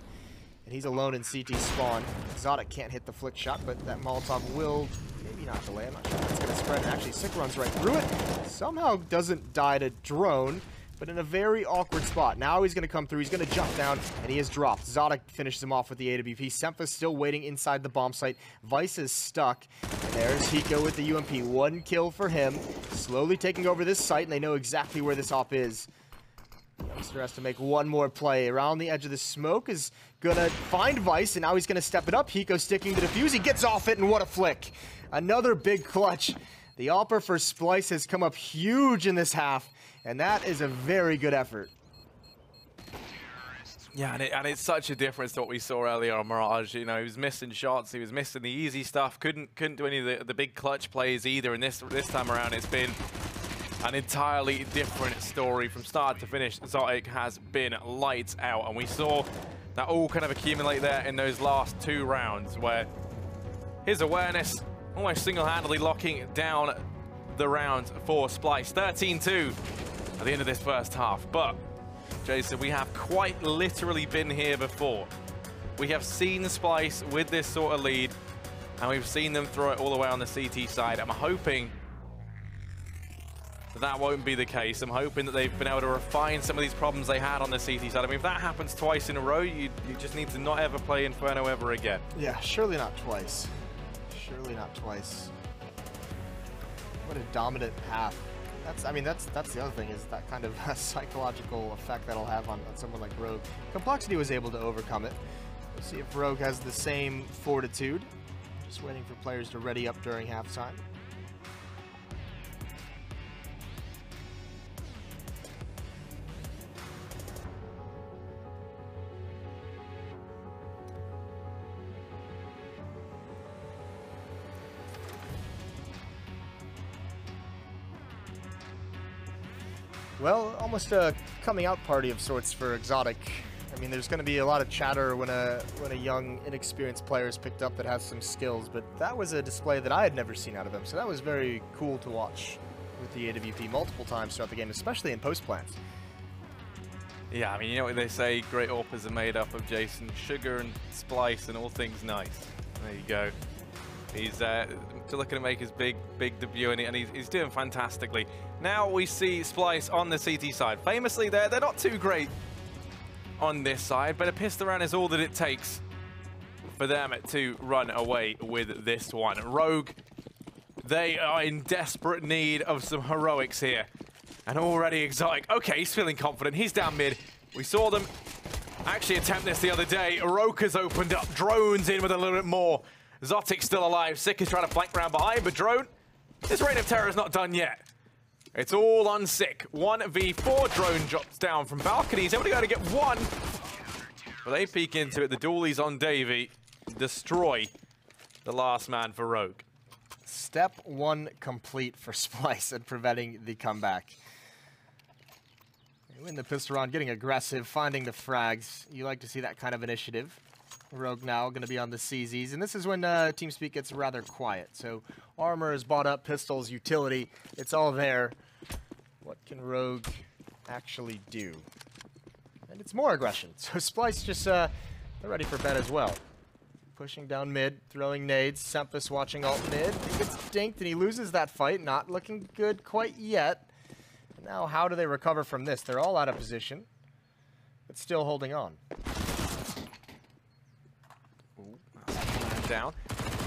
and he's alone in CT spawn. Exotic can't hit the flick shot, but that Molotov will maybe not delay. I'm not sure if it's going to spread. And actually, Sick runs right through it. Somehow doesn't die to drone, but in a very awkward spot. Now he's going to come through. He's going to jump down, and he is dropped. Exotic finishes him off with the AWP. Sempus still waiting inside the bomb site. Vice is stuck. And there's Hiko with the UMP. 1 kill for him. Slowly taking over this site, and they know exactly where this op is. Youngster has to make 1 more play. Around the edge of the smoke is going to find Vice, and now he's going to step it up. Hiko sticking to defuse. He gets off it, and what a flick. Another big clutch. The AWPer for Splyce has come up huge in this half, and that is a very good effort. Yeah, and it's such a difference to what we saw earlier on Mirage. You know, he was missing shots, he was missing the easy stuff, couldn't do any of the big clutch plays either. And this time around, it's been an entirely different story from start to finish. Zotic has been lights out, and we saw that all kind of accumulate there in those last 2 rounds, where his awareness almost single-handedly locking down the round for Splyce. 13-2 at the end of this first half, but Jason, we have quite literally been here before. We have seen Splyce with this sort of lead, and we've seen them throw it all the way on the CT side. I'm hoping that won't be the case. I'm hoping that they've been able to refine some of these problems they had on the CT side. I mean, if that happens twice in a row, you just need to not ever play Inferno ever again. Yeah, surely not twice. Surely not twice. What a dominant half. That's the other thing, is that kind of psychological effect that'll have on someone like Rogue. Complexity was able to overcome it. We'll see if Rogue has the same fortitude. Just waiting for players to ready up during halftime. Well, almost a coming out party of sorts for Exotic. I mean, there's going to be a lot of chatter when a young, inexperienced player is picked up that has some skills, but that was a display that I had never seen out of him, so that was very cool to watch with the AWP multiple times throughout the game, especially in post-plants. Yeah, I mean, you know what they say, great AWPers are made up of Jason, sugar and Splyce and all things nice. There you go. He's looking to make his big debut, and he's doing fantastically. Now we see Splyce on the CT side. Famously, they're not too great on this side, but a pistol round is all that it takes for them to run away with this one. Rogue, they are in desperate need of some heroics here. And already Exotic, okay, he's feeling confident. He's down mid. We saw them actually attempt this the other day. Roka's opened up, drones in with a little bit more. Zotic's still alive. Sick is trying to flank round behind, but Drone, this reign of terror is not done yet. It's all on Sick. 1v4. Drone drops down from balcony. He's able to go to get one. But they peek into it. The dualies on Davey destroy the last man for Rogue. Step 1 complete for Splyce at preventing the comeback. They win the pistol round, getting aggressive, finding the frags. You like to see that kind of initiative. Rogue now going to be on the CZs, and this is when TeamSpeak gets rather quiet. So armor is bought up, pistols, utility, it's all there. What can Rogue actually do? And it's more aggression. So Splyce just, they're ready for bed as well. Pushing down mid, throwing nades. Sempus watching alt mid. He gets dinked and he loses that fight. Not looking good quite yet. Now how do they recover from this? They're all out of position, but still holding on. Down.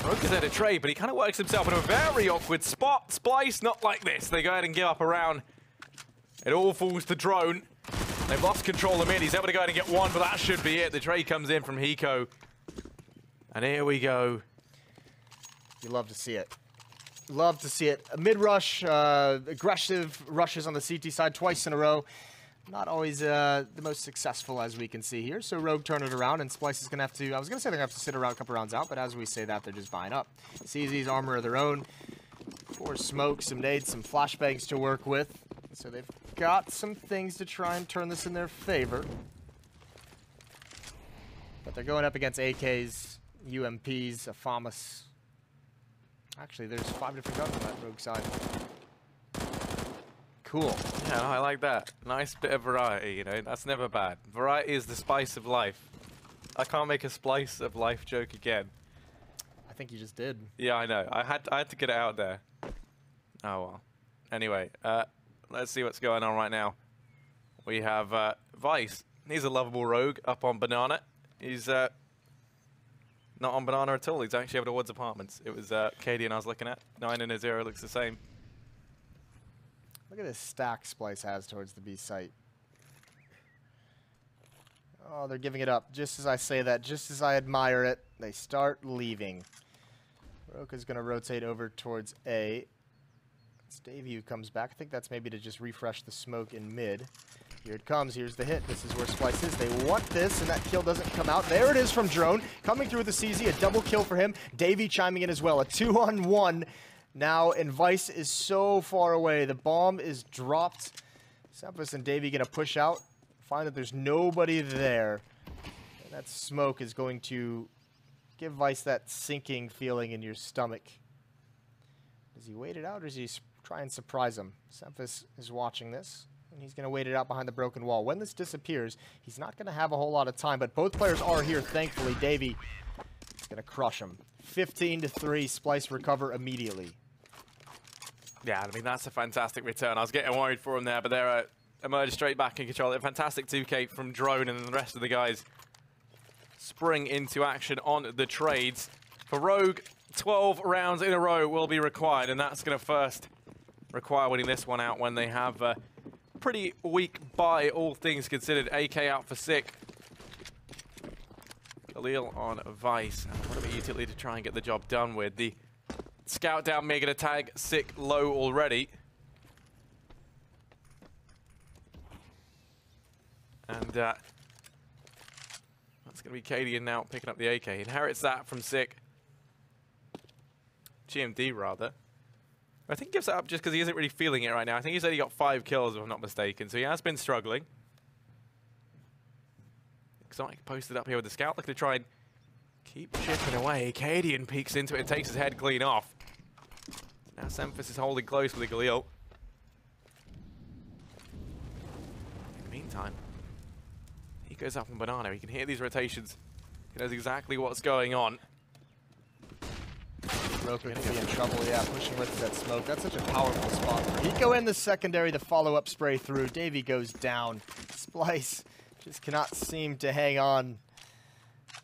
Rogue is there to trade, but he kind of works himself in a very awkward spot. Splyce, not like this. They go ahead and give up a round. It all falls to Drone. They've lost control of mid. He's able to go ahead and get one, but that should be it. The trade comes in from Hiko. And here we go. You love to see it. Love to see it. A mid-rush, aggressive rushes on the CT side twice in a row. Not always the most successful, as we can see here. So Rogue turn it around, and Splyce is going to have to... I was going to say they're going to have to sit around a couple rounds out, but as we say that, they're just buying up. CZ's armor of their own. 4 smokes, some nades, some flashbangs to work with. So they've got some things to try and turn this in their favor. But they're going up against AKs, UMPs, a FAMAS. Actually, there's 5 different guns on that Rogue side. Cool. Yeah, no, I like that. Nice bit of variety, you know. That's never bad. Variety is the spice of life. I can't make a Splyce of life joke again. I think you just did. Yeah, I know. I had to get it out there. Oh, well. Anyway, let's see what's going on right now. We have Vice. He's a lovable rogue up on Banana. He's not on Banana at all. He's actually over towards apartments. It was Katie and I was looking at. 9 and a 0 looks the same. Look at this stack Splyce has towards the B site. Oh, they're giving it up. Just as I say that, just as I admire it, they start leaving. Roka's going to rotate over towards A. It's Davey who comes back. I think that's maybe to just refresh the smoke in mid. Here it comes. Here's the hit. This is where Splyce is. They want this, and that kill doesn't come out. There it is from Drone. Coming through with the CZ. A double kill for him. Davey chiming in as well. A 2-on-1 now, and Vice is so far away. The bomb is dropped. Sempus and Davey going to push out. Find that there's nobody there. And that smoke is going to give Vice that sinking feeling in your stomach. Does he wait it out, or does he try and surprise him? Sempus is watching this. And he's going to wait it out behind the broken wall. When this disappears, he's not going to have a whole lot of time, but both players are here, thankfully. Davey is going to crush him. 15-3, Splyce recover immediately. Yeah, I mean, that's a fantastic return. I was getting worried for him there, but they're emerged straight back in control. A fantastic 2K from Drone, and then the rest of the guys spring into action on the trades. For Rogue, 12 rounds in a row will be required, and that's going to first require winning this one out when they have pretty weak buy, all things considered. AK out for Sick. Khalil on Vice. What a bit utility to try and get the job done with. The scout down, making a tag. Sick low already. And that's going to be Cadian now picking up the AK. He inherits that from Sick. GMD, rather. I think he gives it up just because he isn't really feeling it right now. I think he said he got 5 kills, if I'm not mistaken, so he has been struggling. Exotic posted up here with the scout, looking to try and keep chipping away. Cadian peeks into it and takes his head clean off. Now Semphis is holding close with the Galil. In the meantime, he goes up on Banana. He can hear these rotations. He knows exactly what's going on. Roker could be in trouble, yeah, pushing right through that smoke. That's such a powerful spot. Hiko in the secondary, the follow-up spray through. Davey goes down. Splyce just cannot seem to hang on.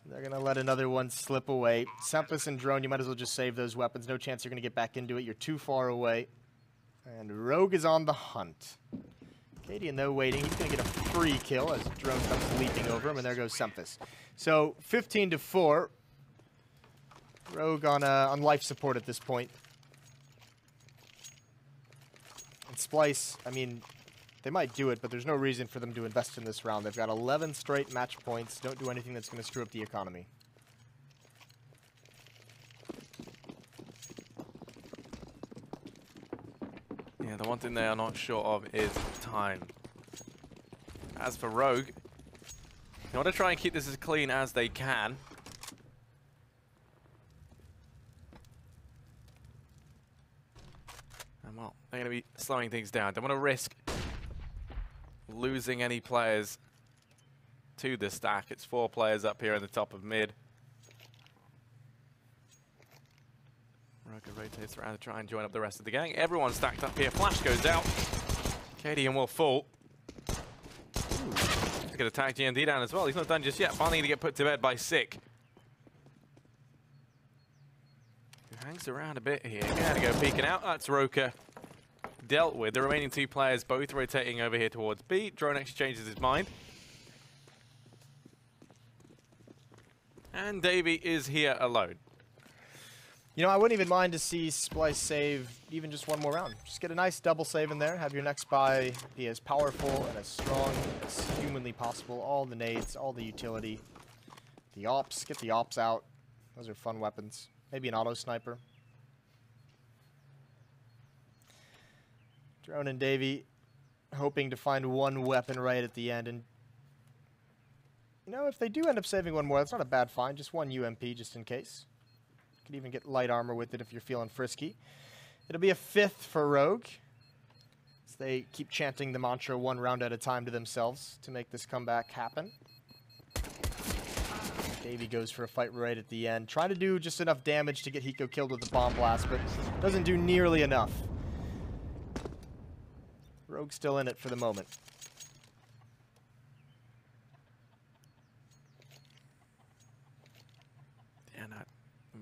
They're going to let another one slip away. Sempus and Drone, you might as well just save those weapons. No chance you're going to get back into it. You're too far away. And Rogue is on the hunt. Cadian, though, waiting. He's going to get a free kill as Drone comes leaping over him, and there goes Sempus. So, 15-4. Rogue on life support at this point. And Splyce, I mean, they might do it, but there's no reason for them to invest in this round. They've got 11 straight match points. Don't do anything that's going to screw up the economy. Yeah, the one thing they are not sure of is time. As for Rogue, they want to try and keep this as clean as they can. And well, they're going to be slowing things down. Don't want to risk losing any players to the stack. It's 4 players up here in the top of mid. Rogue rotates around to try and join up the rest of the gang. Everyone's stacked up here. Flash goes out. Cadian will fall. He's going to tag GMD down as well. He's not done just yet. Finally going to get put to bed by Sick. Who hangs around a bit here. Going to go peeking out. That's Roker dealt with. The remaining 2 players both rotating over here towards B. Drone exchanges his mind. And Davey is here alone. You know, I wouldn't even mind to see Splyce save even just one more round. Just get a nice double save in there. Have your next buy be as powerful and as strong as humanly possible. All the nades, all the utility. The ops, get the ops out. Those are fun weapons. Maybe an auto sniper. Drone and Davey hoping to find one weapon right at the end. And, you know, if they do end up saving one more, that's not a bad find. Just one UMP just in case. Could even get light armor with it if you're feeling frisky. It'll be a 5th for Rogue, as they keep chanting the mantra 1 round at a time to themselves to make this comeback happen. Davey goes for a fight right at the end, trying to do just enough damage to get Hiko killed with the bomb blast, but doesn't do nearly enough. Rogue's still in it for the moment.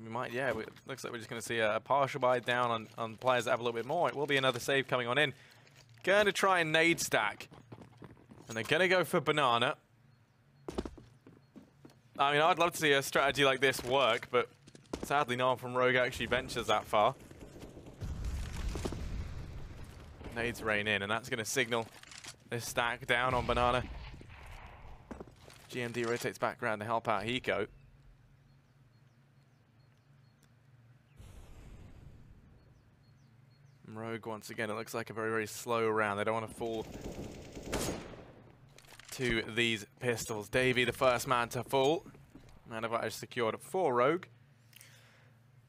We might, yeah, it looks like we're just going to see a partial buy down on players that have a little bit more. It will be another save coming on in. Going to try and nade stack. And they're going to go for Banana. I mean, I'd love to see a strategy like this work, but sadly no one from Rogue actually ventures that far. Nades rain in, and that's going to signal this stack down on Banana. GMD rotates back around to help out Hiko. Rogue, once again, it looks like a very, very slow round. They don't want to fall to these pistols. Davey, the first man to fall. Man advantage secured for Rogue.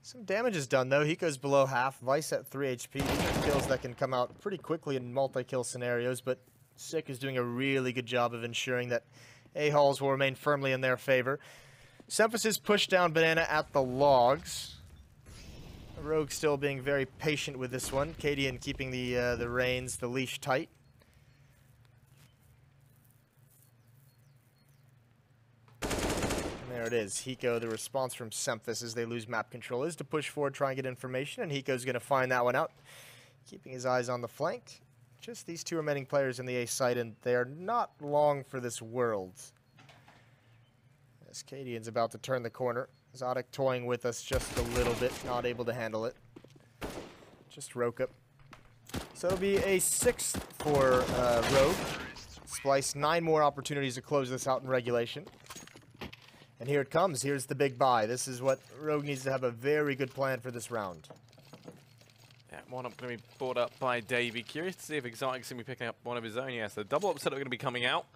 Some damage is done, though. Hiko's below half. Vice at 3 HP. These are kills that can come out pretty quickly in multi-kill scenarios, but Sick is doing a really good job of ensuring that A-Halls will remain firmly in their favor. Semphis pushed down Banana at the logs. Rogue still being very patient with this one. Cadian keeping the reins, the leash tight. And there it is. Hiko, the response from Semphis as they lose map control is to push forward, try and get information, and Hiko's going to find that one out. Keeping his eyes on the flank. Just these two remaining players in the A site, and they are not long for this world. As Cadian's about to turn the corner. Zodic toying with us just a little bit, not able to handle it. Just Roka. So it'll be a 6th for Rogue. Splyce, 9 more opportunities to close this out in regulation. And here it comes. Here's the big buy. This is what Rogue needs to have a very good plan for this round. Yeah, one up going to be brought up by Davey. Curious to see if Exotic's going to be picking up one of his own. Yes, the double upset are going to be coming out.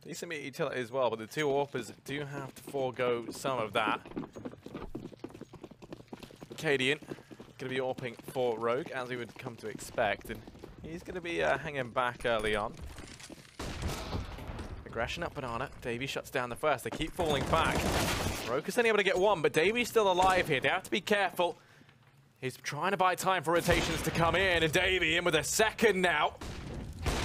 Decent meat utility as well, but the two AWPers do have to forego some of that. Cadian going to be AWPing for Rogue, as we would come to expect, and he's going to be hanging back early on. Aggression up Banana. Davey shuts down the first. They keep falling back. Rogue is only able to get one, but Davey's still alive here. They have to be careful. He's trying to buy time for rotations to come in, and Davey in with a second now.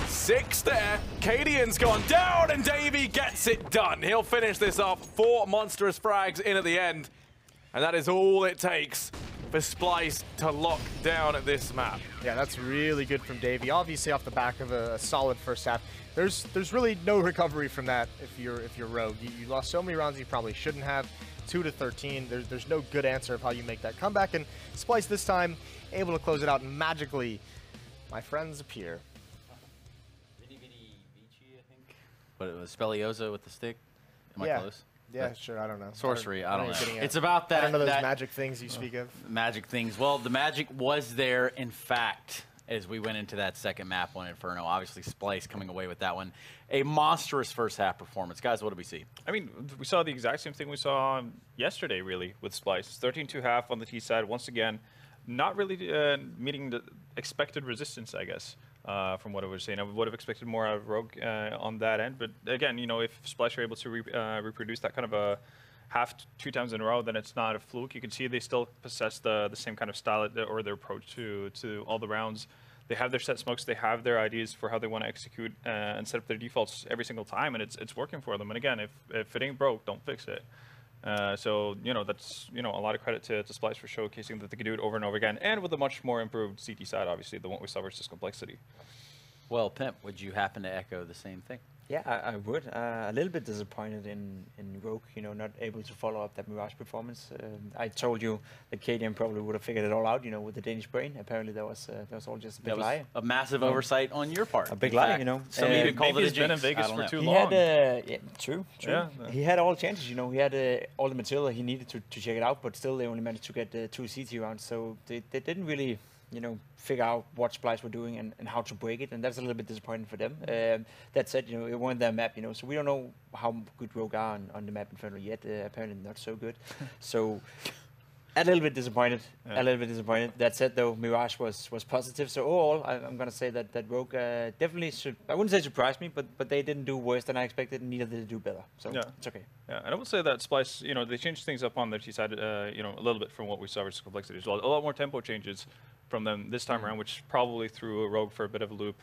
6 there. Cadian's gone down, and Davey gets it done. He'll finish this off. 4 monstrous frags in at the end. And that is all it takes for Splyce to lock down this map. Yeah, that's really good from Davey. Obviously off the back of a solid first half. There's really no recovery from that if you're Rogue. You lost so many rounds you probably shouldn't have. 2-13. There's no good answer of how you make that comeback. And Splyce this time able to close it out, and magically my friends appear. But it was Speliosa with the stick. Am I close? Yeah, sure. I don't know. Sorcery. I don't know. It's about that. I don't know those magic things you speak of. Magic things. Well, the magic was there, in fact, as we went into that second map on Inferno. Obviously, Splyce coming away with that one. A monstrous first half performance. Guys, what did we see? I mean, we saw the exact same thing we saw yesterday, really, with Splyce. 13-2 half on the T side. Once again, not really meeting the expected resistance, I guess. From what I was saying, I would have expected more out of Rogue on that end. But again, you know, if Splyce are able to reproduce that kind of a half 2 times in a row, then it's not a fluke. You can see they still possess the same kind of style or their approach to all the rounds. They have their set smokes. They have their ideas for how they want to execute and set up their defaults every single time, and it's working for them. And again, if it ain't broke, don't fix it. So, you know, that's, you know, a lot of credit to Splyce for showcasing that they can do it over and over again, and with a much more improved CT side, obviously, than what we saw versus Complexity. Well, Pimp, would you happen to echo the same thing? Yeah, I would. A little bit disappointed in Rogue, you know, not able to follow up that Mirage performance. I told you that Cadian probably would have figured it all out, you know, with the Danish brain. Apparently that was all just a big lie. A massive oversight on your part. A big lie, you know. Some even called it a jinx. He's been in Vegas for too he long. Had, yeah, true. Yeah. He had all chances, you know. He had all the material he needed to check it out, but still they only managed to get 2 CT rounds. So they didn't really, you know, figure out what Splyce were doing and how to break it, and that's a little bit disappointing for them. That said, you know, it weren't their map, you know, so we don't know how good Rogue are on the map Inferno yet. Apparently not so good. So a little bit disappointed. Yeah. A little bit disappointed. That said, though, Mirage was positive. So overall, I'm gonna say that Rogue definitely should. I wouldn't say surprised me, but they didn't do worse than I expected, and neither did they do better. So yeah, it's okay. Yeah, and I would say that Splyce, you know, they changed things up on their T side, you know, a little bit from what we saw versus Complexity as well. A lot more tempo changes from them this time around, which probably threw a Rogue for a bit of a loop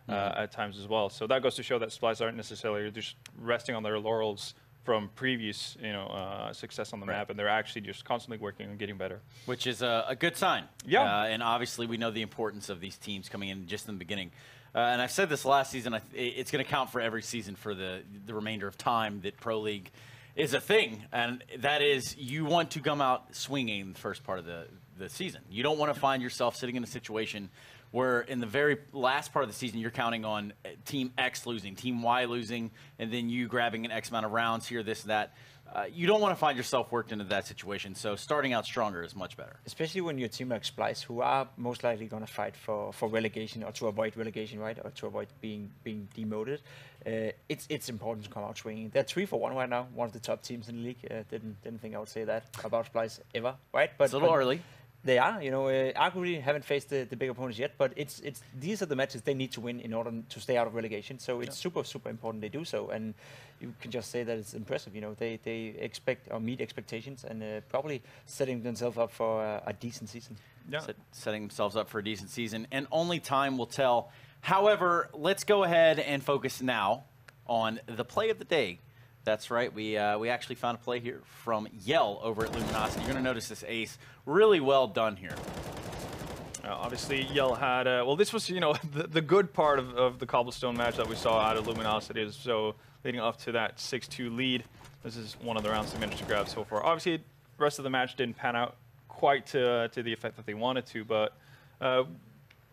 at times as well. So that goes to show that Splyce aren't necessarily just resting on their laurels from previous, you know, success on the map, and they're actually just constantly working and getting better. Which is a good sign. Yeah. And obviously we know the importance of these teams coming in just in the beginning. And I've said this last season, it's going to count for every season for the remainder of time that Pro League is a thing. And that is, you want to come out swinging the first part of the season. You don't want to find yourself sitting in a situation where in the very last part of the season, you're counting on Team X losing, Team Y losing, and then you grabbing an X amount of rounds here, this, that. You don't want to find yourself worked into that situation, so starting out stronger is much better. Especially when you're a team like Splyce, who are most likely going to fight for relegation or to avoid relegation, right? Or to avoid being demoted. It's important to come out swinging. They're 3-1 right now, one of the top teams in the league. Didn't think I would say that about Splyce ever, right? But it's a little early. They are, arguably haven't faced the big opponents yet, but these are the matches they need to win in order to stay out of relegation. So it's super important they do so, and you can just say that it's impressive. They expect or meet expectations and probably setting themselves up for a decent season. Yeah, setting themselves up for a decent season, and only time will tell. However, let's go ahead and focus now on the play of the day. That's right. We actually found a play here from Yell over at Luminosity. You're going to notice this ace. Really well done here. Obviously, Yell had, well, this was, the good part of the Cobblestone match that we saw out of Luminosity. So leading up to that 6-2 lead, this is one of the rounds they managed to grab so far. Obviously, the rest of the match didn't pan out quite to the effect that they wanted to, but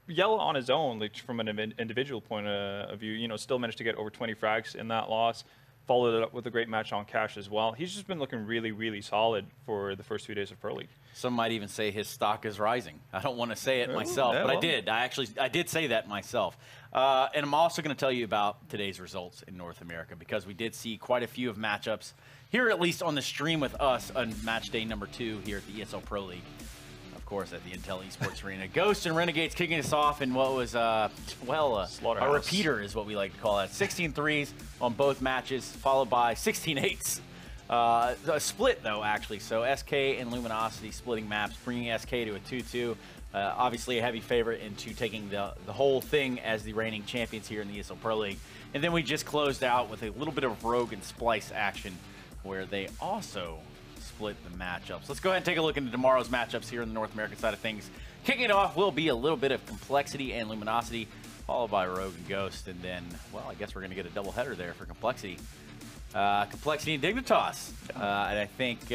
Yell on his own, like from an individual point of view, still managed to get over 20 frags in that loss. Followed it up with a great match on Cash as well. He's just been looking really, really solid for the first 2 days of Pro League. Some might even say his stock is rising. I don't want to say it myself, but I did. I did say that myself. And I'm also going to tell you about today's results in North America, because we did see quite a few of matchups here, at least on the stream with us on match day number 2 here at the ESL Pro League. Of course, at the Intel Esports Arena. Ghost and Renegades kicking us off in what was, a repeater is what we like to call it. 16 threes on both matches, followed by 16 eights. A split, though, actually. So SK and Luminosity splitting maps, bringing SK to a 2-2. Obviously, a heavy favorite into taking the whole thing as the reigning champions here in the ESL Pro League. And then we just closed out with a little bit of Rogue and Splyce action, where they also split the matchups. Let's go ahead and take a look into tomorrow's matchups here in the North American side of things. Kicking it off will be a little bit of Complexity and Luminosity, followed by Rogue and Ghost, and then, well, I guess we're going to get a doubleheader there for Complexity. Complexity and Dignitas. And I think,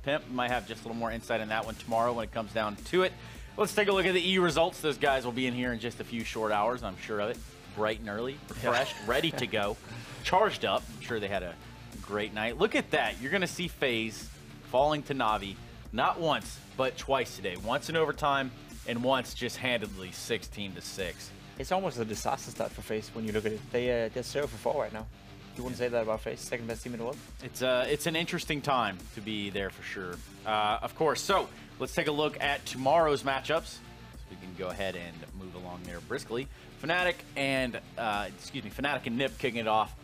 Pimp might have just a little more insight on that one tomorrow when it comes down to it. Let's take a look at the E results. Those guys will be in here in just a few short hours, I'm sure of it. Bright and early, refreshed, ready to go, charged up. I'm sure they had a great night. Look at that. You're going to see FaZe falling to Navi, not once, but twice today. Once in overtime, and once just handedly 16-6. It's almost a disaster start for FaZe when you look at it. They're 0-4 right now. You wouldn't say that about FaZe, second best team in the world? It's an interesting time to be there for sure. Of course, so let's take a look at tomorrow's matchups. So we can go ahead and move along there briskly. Fnatic and Nip kicking it off.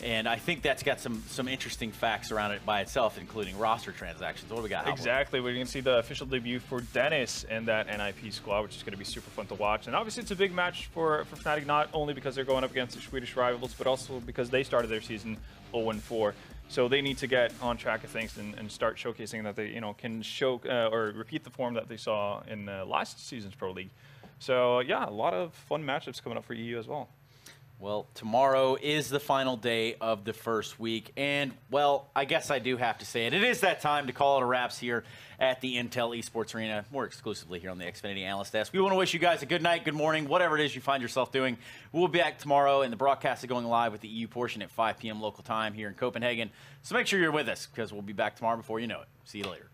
And I think that's got some interesting facts around it by itself, including roster transactions. What do we got? Exactly. We're going to see the official debut for Dennis and that NIP squad, which is going to be super fun to watch. And obviously, it's a big match for Fnatic, not only because they're going up against their Swedish rivals, but also because they started their season 0-4. So they need to get on track of things and start showcasing that they can show or repeat the form that they saw in last season's Pro League. So, yeah, a lot of fun matchups coming up for EU as well. Well, tomorrow is the final day of the first week, and, well, I guess I do have to say it. It is that time to call it a wraps here at the Intel Esports Arena, more exclusively here on the Xfinity Analyst Desk. We want to wish you guys a good night, good morning, whatever it is you find yourself doing. We'll be back tomorrow, and the broadcast is going live with the EU portion at 5 p.m. local time here in Copenhagen. So make sure you're with us, because we'll be back tomorrow before you know it. See you later.